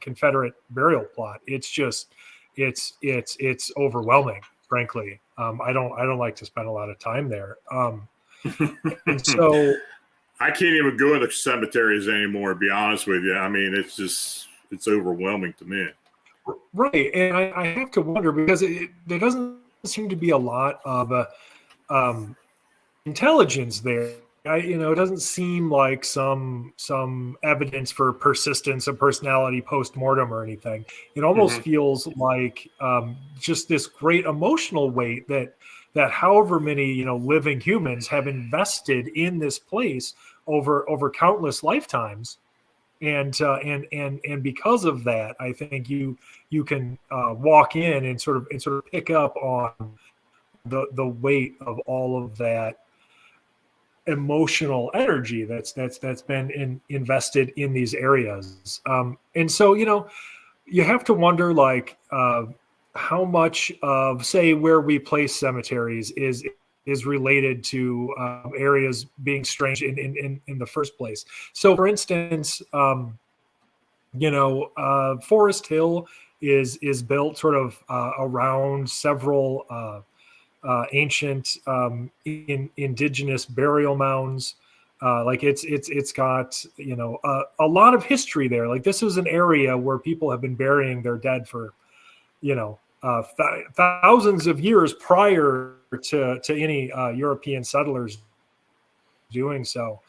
Confederate burial plot. It's just it's overwhelming, frankly. I don't like to spend a lot of time there. And so I can't even go to cemeteries anymore, to be honest with you. It's overwhelming to me. Right. And I have to wonder, because there doesn't seem to be a lot of intelligence there. It doesn't seem like some evidence for persistence of personality post-mortem or anything. It almost feels like just this great emotional weight that however many living humans have invested in this place over countless lifetimes, and because of that, I think you can walk in and sort of pick up on the weight of all of that emotional energy that's been invested in these areas. And so, you have to wonder, like, how much of, say, where we place cemeteries is related to areas being strange in the first place. So, for instance, Forest Hill is built sort of around several ancient indigenous burial mounds. Like it's got a lot of history there. Like, this is an area where people have been burying their dead for thousands of years prior to any European settlers doing so.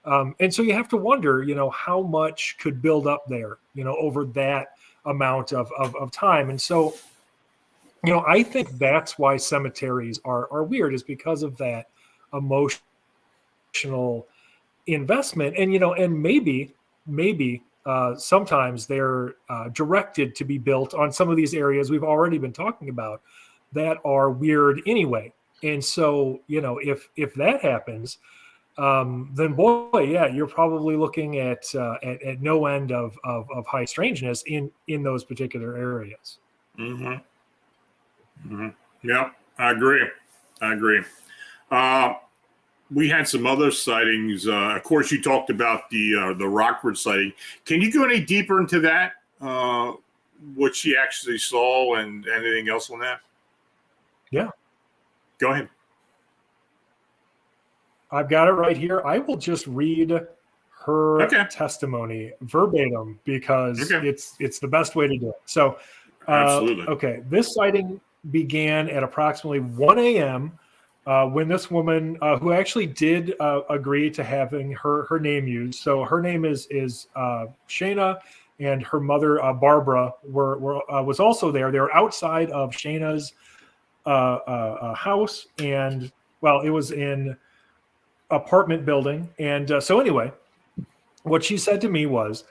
And so you have to wonder, how much could build up there, over that amount of time. And so, I think that's why cemeteries are weird, is because of that emotional investment. And, and maybe sometimes they're directed to be built on some of these areas we've already been talking about that are weird anyway. And so, if that happens, then boy, yeah, you're probably looking at no end of high strangeness in those particular areas. Mm-hmm. Mm-hmm. Yeah, I agree. We had some other sightings. Of course, you talked about the Rockford sighting. Can you go any deeper into that? What she actually saw and anything else on that? Yeah. Go ahead. I've got it right here. I will just read her testimony verbatim because it's the best way to do it. So, absolutely. Okay, this sighting began at approximately 1 a.m. When this woman, who actually did agree to having her name used. So her name is Shayna, and her mother Barbara was also there. They were outside of Shayna's house, and it was in apartment building. And so anyway, what she said to me was,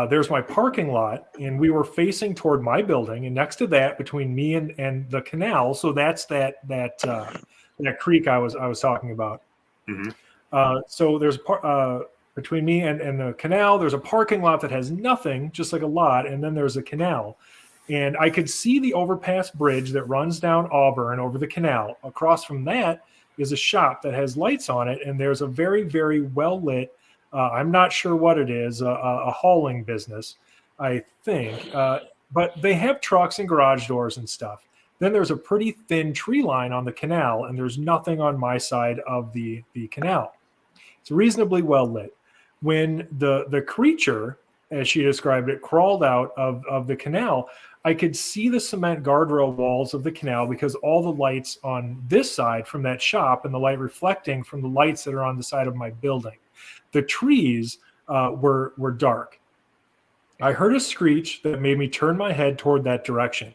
there's my parking lot, and we were facing toward my building, and next to that, between me and the canal, so that's that creek I was talking about. Mm-hmm. So there's between me and the canal, there's a parking lot that has nothing, just like a lot, and then there's a canal. And I could see the overpass bridge that runs down Auburn over the canal. Across from that is a shop that has lights on it, and there's a very, very well-lit, I'm not sure what it is, a hauling business, I think. But they have trucks and garage doors and stuff. Then there's a pretty thin tree line on the canal, and there's nothing on my side of the canal. It's reasonably well lit. When the creature, as she described it, crawled out of the canal, I could see the cement guardrail walls of the canal because all the lights on this side from that shop and the light reflecting from the lights that are on the side of my building. The trees were dark. I heard a screech that made me turn my head toward that direction.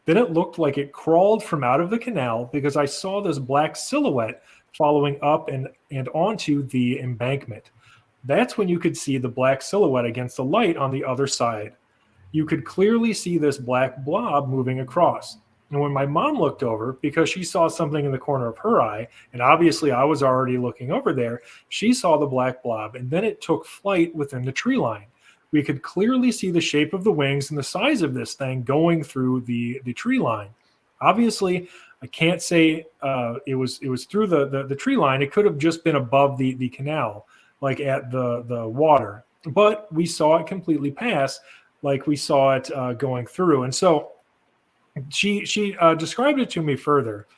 Then it looked like it crawled from out of the canal because I saw this black silhouette following up and onto the embankment. That's when you could see the black silhouette against the light on the other side. You could clearly see this black blob moving across. And when my mom looked over, because she saw something in the corner of her eye, and obviously I was already looking over there, she saw the black blob, and then it took flight within the tree line. We could clearly see the shape of the wings and the size of this thing going through the tree line. Obviously, I can't say it was through the tree line. It could have just been above the canal, like at the water. But we saw it completely pass, like we saw it going through. And so she described it to me further.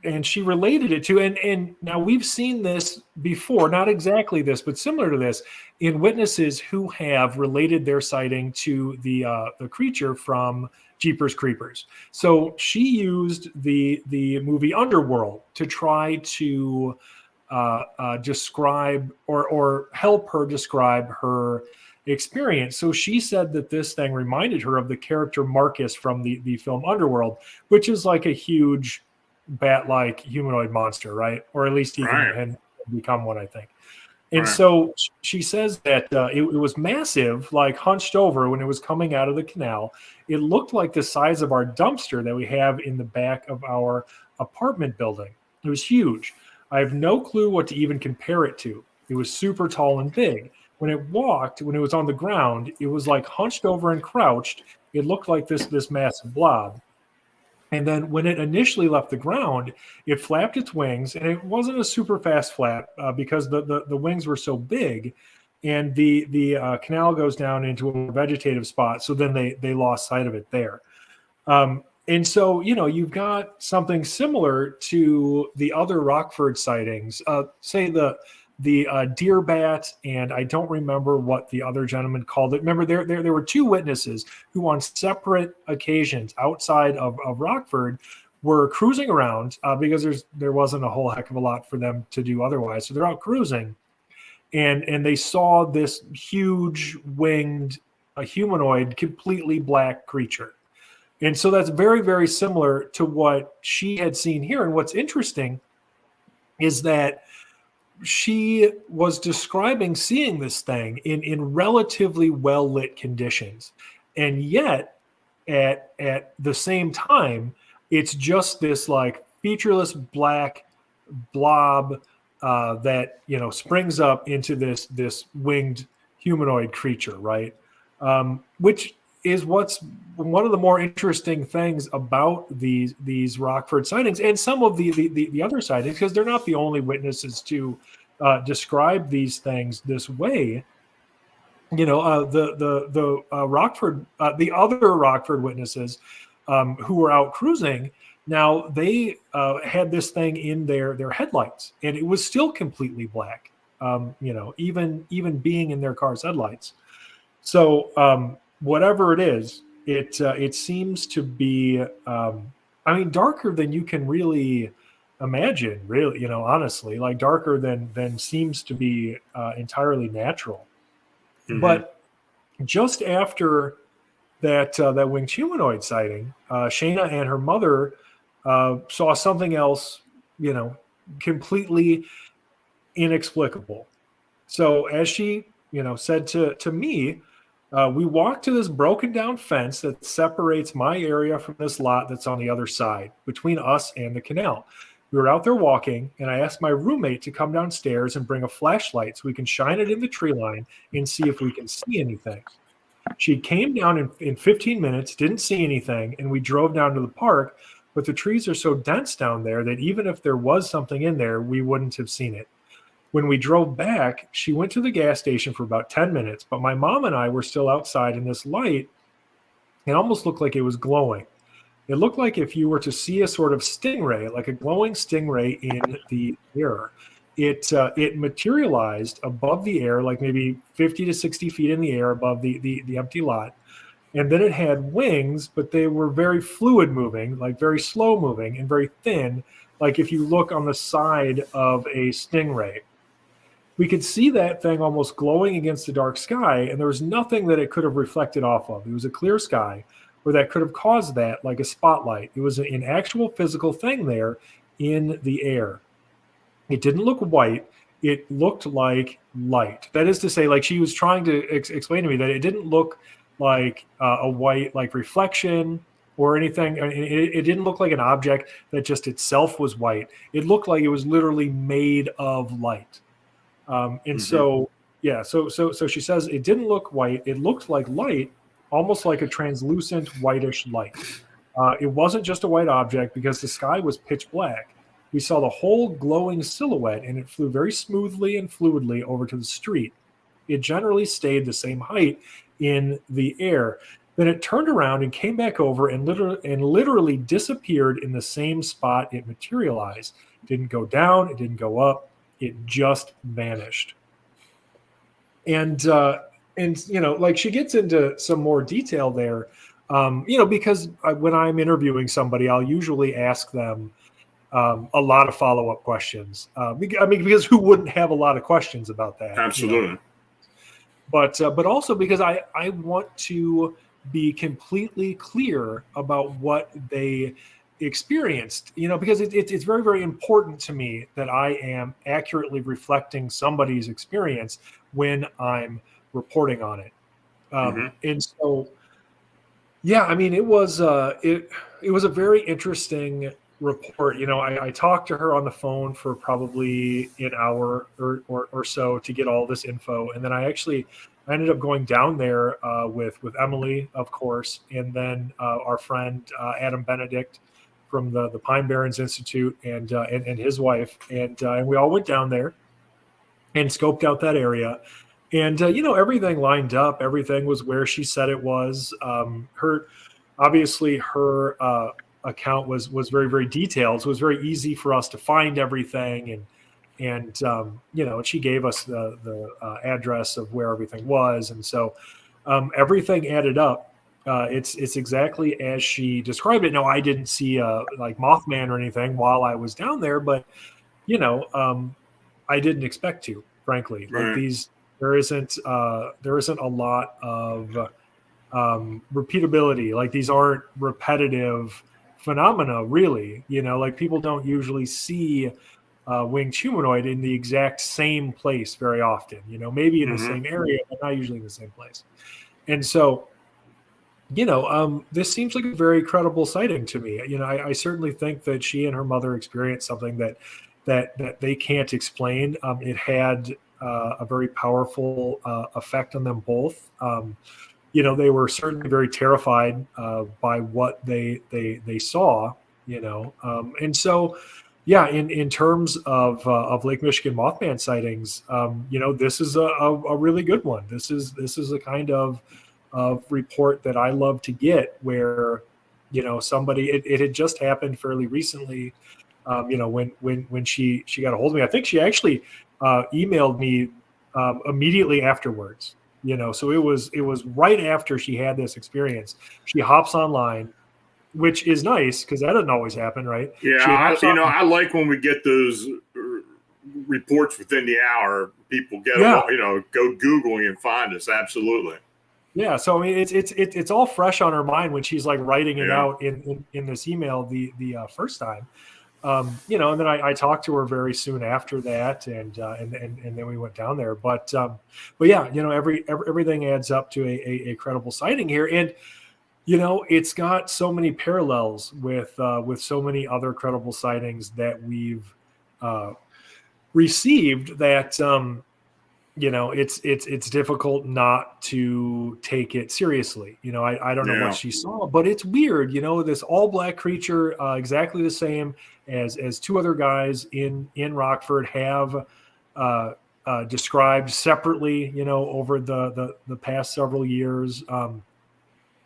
And she related it to, and now we've seen this before, not exactly this, but similar to this, in witnesses who have related their sighting to the creature from Jeepers Creepers. So she used the movie Underworld to try to describe or help her describe her experience. So she said that this thing reminded her of the character Marcus from the film Underworld, which is like a huge bat-like humanoid monster, right? Or at least he can become one, I think. And Right. so she says that it was massive, like hunched over when it was coming out of the canal. It looked like the size of our dumpster that we have in the back of our apartment building. It was huge. I have no clue what to even compare it to. It was super tall and big. When it walked, when it was on the ground, it was like hunched over and crouched. It looked like this massive blob. And then when it initially left the ground, it flapped its wings, and it wasn't a super fast flap because the wings were so big, and the canal goes down into a vegetative spot. So then they lost sight of it there. And so, you've got something similar to the other Rockford sightings, say the deer bat, and I don't remember what the other gentleman called it. Remember, there were two witnesses who on separate occasions outside of Rockford were cruising around because there wasn't a whole heck of a lot for them to do otherwise. So they're out cruising, and they saw this huge winged humanoid, completely black creature. And so that's very, very similar to what she had seen here. And what's interesting is that she was describing seeing this thing in relatively well-lit conditions. And yet, at the same time, it's just this like featureless black blob that, springs up into this winged humanoid creature, right? Which is what's one of the more interesting things about these Rockford sightings and some of the other sightings, because they're not the only witnesses to describe these things this way. The Rockford, the other Rockford witnesses who were out cruising, now they had this thing in their headlights, and it was still completely black. Even being in their car's headlights. So whatever it is, it seems to be, darker than you can really imagine. Really, honestly, like darker than seems to be entirely natural. Mm-hmm. But just after that winged humanoid sighting, Shayna and her mother saw something else, completely inexplicable. So as she, said to me, we walked to this broken down fence that separates my area from this lot that's on the other side, between us and the canal. We were out there walking, and I asked my roommate to come downstairs and bring a flashlight so we can shine it in the tree line and see if we can see anything. She came down in 15 minutes, didn't see anything, and we drove down to the park, but the trees are so dense down there that even if there was something in there, we wouldn't have seen it. When we drove back, she went to the gas station for about 10 minutes, but my mom and I were still outside, and this light, it almost looked like it was glowing. It looked like if you were to see a sort of stingray, like a glowing stingray in the air, it materialized above the air, like maybe 50 to 60 feet in the air above the empty lot. And then it had wings, but they were very fluid moving, like very slow moving and very thin, like if you look on the side of a stingray. We could see that thing almost glowing against the dark sky, and there was nothing that it could have reflected off of. It was a clear sky where that could have caused that, like a spotlight. It was an actual physical thing there in the air. It didn't look white. It looked like light. That is to say, like she was trying to explain to me that it didn't look like a white like reflection or anything. It didn't look like an object that just itself was white. It looked like it was literally made of light. So she says it didn't look white. It looked like light, almost like a translucent whitish light. It wasn't just a white object because the sky was pitch black. We saw the whole glowing silhouette, and it flew very smoothly and fluidly over to the street. It generally stayed the same height in the air. Then it turned around and came back over and literally disappeared in the same spot it materialized. It didn't go down. It didn't go up. It just vanished. And like she gets into some more detail there, because when I'm interviewing somebody, I'll usually ask them a lot of follow-up questions. Because who wouldn't have a lot of questions about that? Absolutely. But also because I want to be completely clear about what they experienced, because it's very, very important to me that I am accurately reflecting somebody's experience when I'm reporting on it. And so, yeah, I mean, it was a very interesting report. I talked to her on the phone for probably an hour or so to get all this info. And then I ended up going down there with Emily, of course, and then our friend Adam Benedict from the Pine Barrens Institute and his wife. And we all went down there and scoped out that area. And, everything lined up. Everything was where she said it was. Her account was very, very detailed. So it was very easy for us to find everything. And she gave us the address of where everything was. And so everything added up. It's exactly as she described it. No, I didn't see like Mothman or anything while I was down there, but, I didn't expect to, frankly. Right. Like there isn't a lot of repeatability. Like these aren't repetitive phenomena, really. Like people don't usually see winged humanoid in the exact same place very often. Maybe in the same area, but not usually in the same place. And so, this seems like a very credible sighting to me. I certainly think that she and her mother experienced something that they can't explain. It had a very powerful effect on them both. They were certainly very terrified by what they saw. And so, yeah, in terms of Lake Michigan Mothman sightings, this is a really good one. This is a kind of report that I love to get where, somebody, it had just happened fairly recently. When she got a hold of me, I think she actually emailed me immediately afterwards. So it was right after she had this experience. She hops online, which is nice because that doesn't always happen, right? Yeah, I like when we get those reports within the hour. People get go Googling and find us. Absolutely. Yeah, so I mean, it's all fresh on her mind when she's like writing it out in this email the first time. And then I talked to her very soon after that, and then we went down there. But yeah, everything adds up to a credible sighting here, and it's got so many parallels with so many other credible sightings that we've received that it's difficult not to take it seriously. I don't know what she saw, but it's weird. This all black creature, exactly the same as two other guys in Rockford have described separately, over the past several years.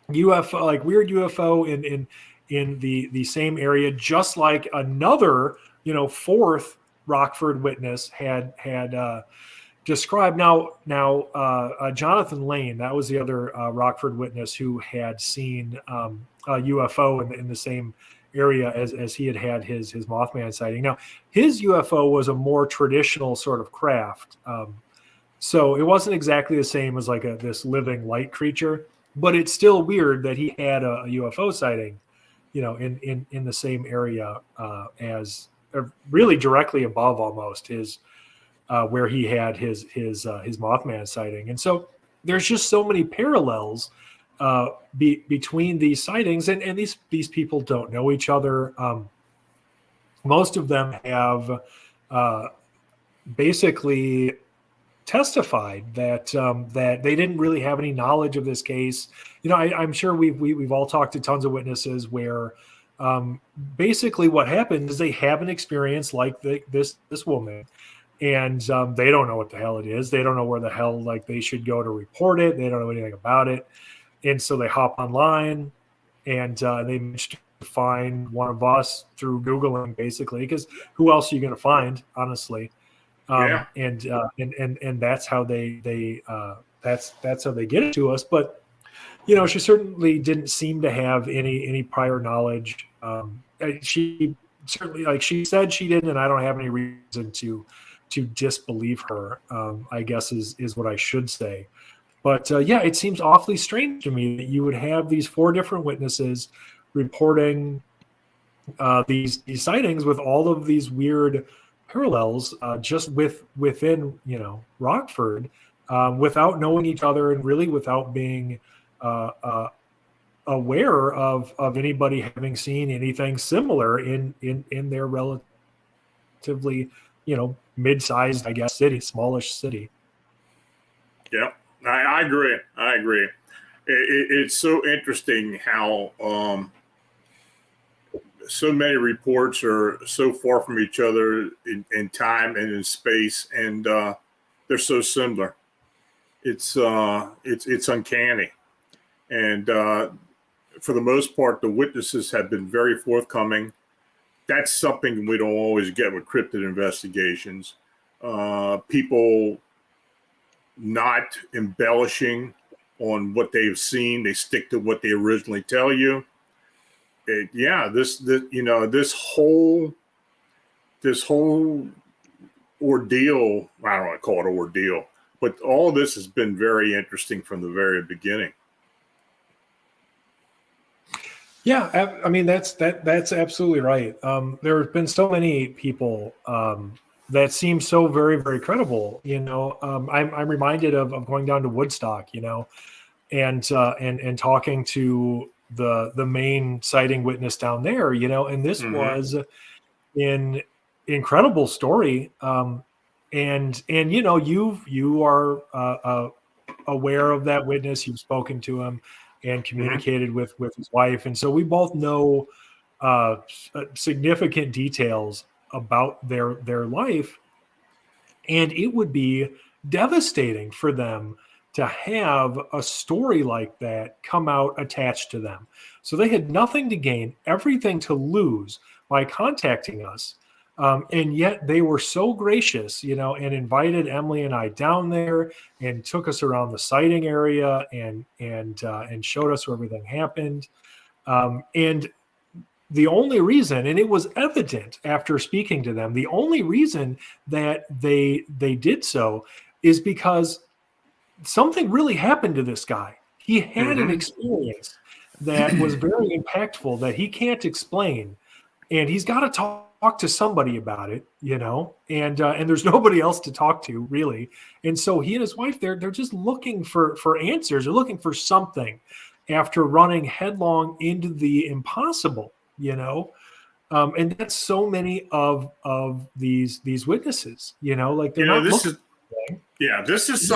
UFO, like weird UFO in the same area, just like another, fourth Rockford witness had described. Now, Jonathan Lane, that was the other Rockford witness who had seen a UFO in the same area as he had his Mothman sighting. Now, his UFO was a more traditional sort of craft. So it wasn't exactly the same as like this living light creature, but it's still weird that he had a UFO sighting, in the same area as really directly above almost his where he had his Mothman sighting. And so there's just so many parallels between these sightings, and these people don't know each other. Most of them have basically testified that they didn't really have any knowledge of this case. I'm sure we've all talked to tons of witnesses where basically what happened is they have an experience like this woman, and they don't know what the hell it is. They don't know where the hell they should go to report it. They don't know anything about it. And so they hop online and they managed to find one of us through Googling, basically, because who else are you going to find, honestly? And that's how that's how they get it to us. But she certainly didn't seem to have any prior knowledge. She certainly, she said she didn't, and I don't have any reason to disbelieve her, I guess is what I should say. But yeah, it seems awfully strange to me that you would have these four different witnesses reporting these sightings with all of these weird parallels just within Rockford, without knowing each other and really without being aware of anybody having seen anything similar in their relatively mid-sized, I guess, city, smallish city. Yep, I agree. I agree. It's so interesting how so many reports are so far from each other in time and in space, and they're so similar. It's uncanny, and for the most part, the witnesses have been very forthcoming. That's something we don't always get with cryptid investigations. People not embellishing on what they've seen; they stick to what they originally tell you. This whole ordeal. I don't want to call it ordeal, but all this has been very interesting from the very beginning. Yeah, I mean that's absolutely right. There have been so many people that seem so very, very credible. I'm reminded of going down to Woodstock, and talking to the main sighting witness down there, and this was an incredible story. And you are aware of that witness. You've spoken to him and communicated with his wife, and so we both know significant details about their life, and it would be devastating for them to have a story like that come out attached to them. So they had nothing to gain, everything to lose by contacting us. And yet they were so gracious, and invited Emily and I down there and took us around the sighting area and showed us where everything happened. And the only reason, and it was evident after speaking to them, the only reason that they did so is because something really happened to this guy. He had an experience that was very impactful that he can't explain, and he's got to talk to somebody about it, and there's nobody else to talk to really. And so he and his wife, they're just looking for answers. They're looking for something after running headlong into the impossible, and that's so many of these witnesses, like they're not looking. This is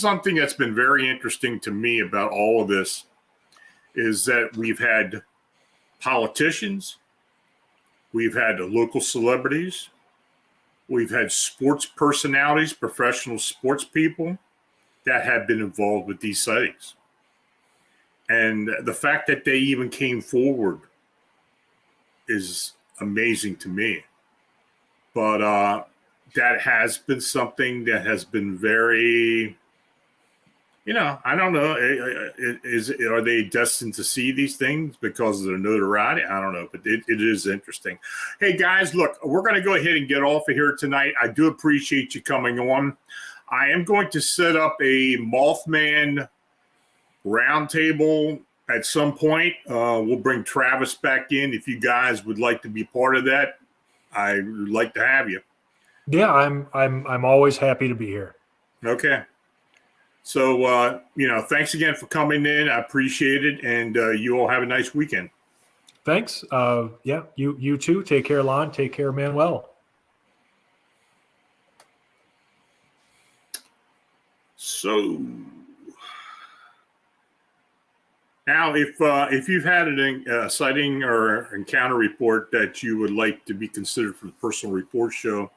something that's been very interesting to me about all of this, is that we've had politicians, we've had local celebrities, we've had sports personalities, professional sports people that have been involved with these sightings. And the fact that they even came forward is amazing to me. But that has been something that has been very, I don't know. Are they destined to see these things because of their notoriety? I don't know, but it is interesting. Hey, guys, look, we're going to go ahead and get off of here tonight. I do appreciate you coming on. I am going to set up a Mothman roundtable at some point. We'll bring Travis back in. If you guys would like to be part of that, I would like to have you. Yeah, I'm always happy to be here. Okay. So, thanks again for coming in. I appreciate it. And you all have a nice weekend. Thanks. You too. Take care, Lon. Take care, Manuel. So now, if you've had a sighting or encounter report that you would like to be considered for the personal report show,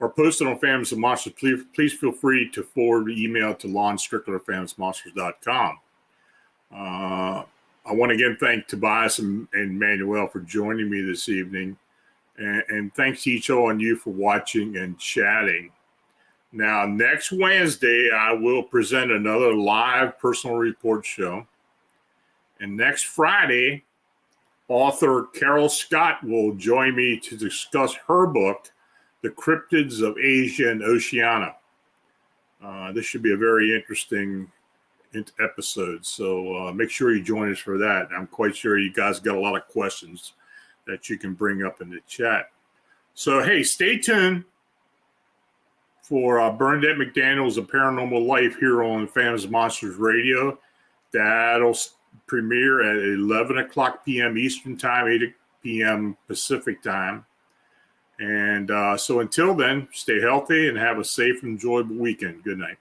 or posted on Families of Monsters, please feel free to forward the email to Lon Strickler at FamiliesMonsters.com. I want to again thank Tobias and Manuel for joining me this evening. And thanks to each one of you for watching and chatting. Now, next Wednesday, I will present another live personal report show. And next Friday, author Carol Scott will join me to discuss her book, The Cryptids of Asia and Oceania. This should be a very interesting episodes. So make sure you join us for that. I'm quite sure you guys got a lot of questions that you can bring up in the chat. So, hey, stay tuned for Bernadette McDaniel's A Paranormal Life here on Phantoms Monsters Radio. That'll premiere at 11 o'clock p.m. Eastern Time, 8 p.m. Pacific Time. And so until then, stay healthy and have a safe and enjoyable weekend. Good night.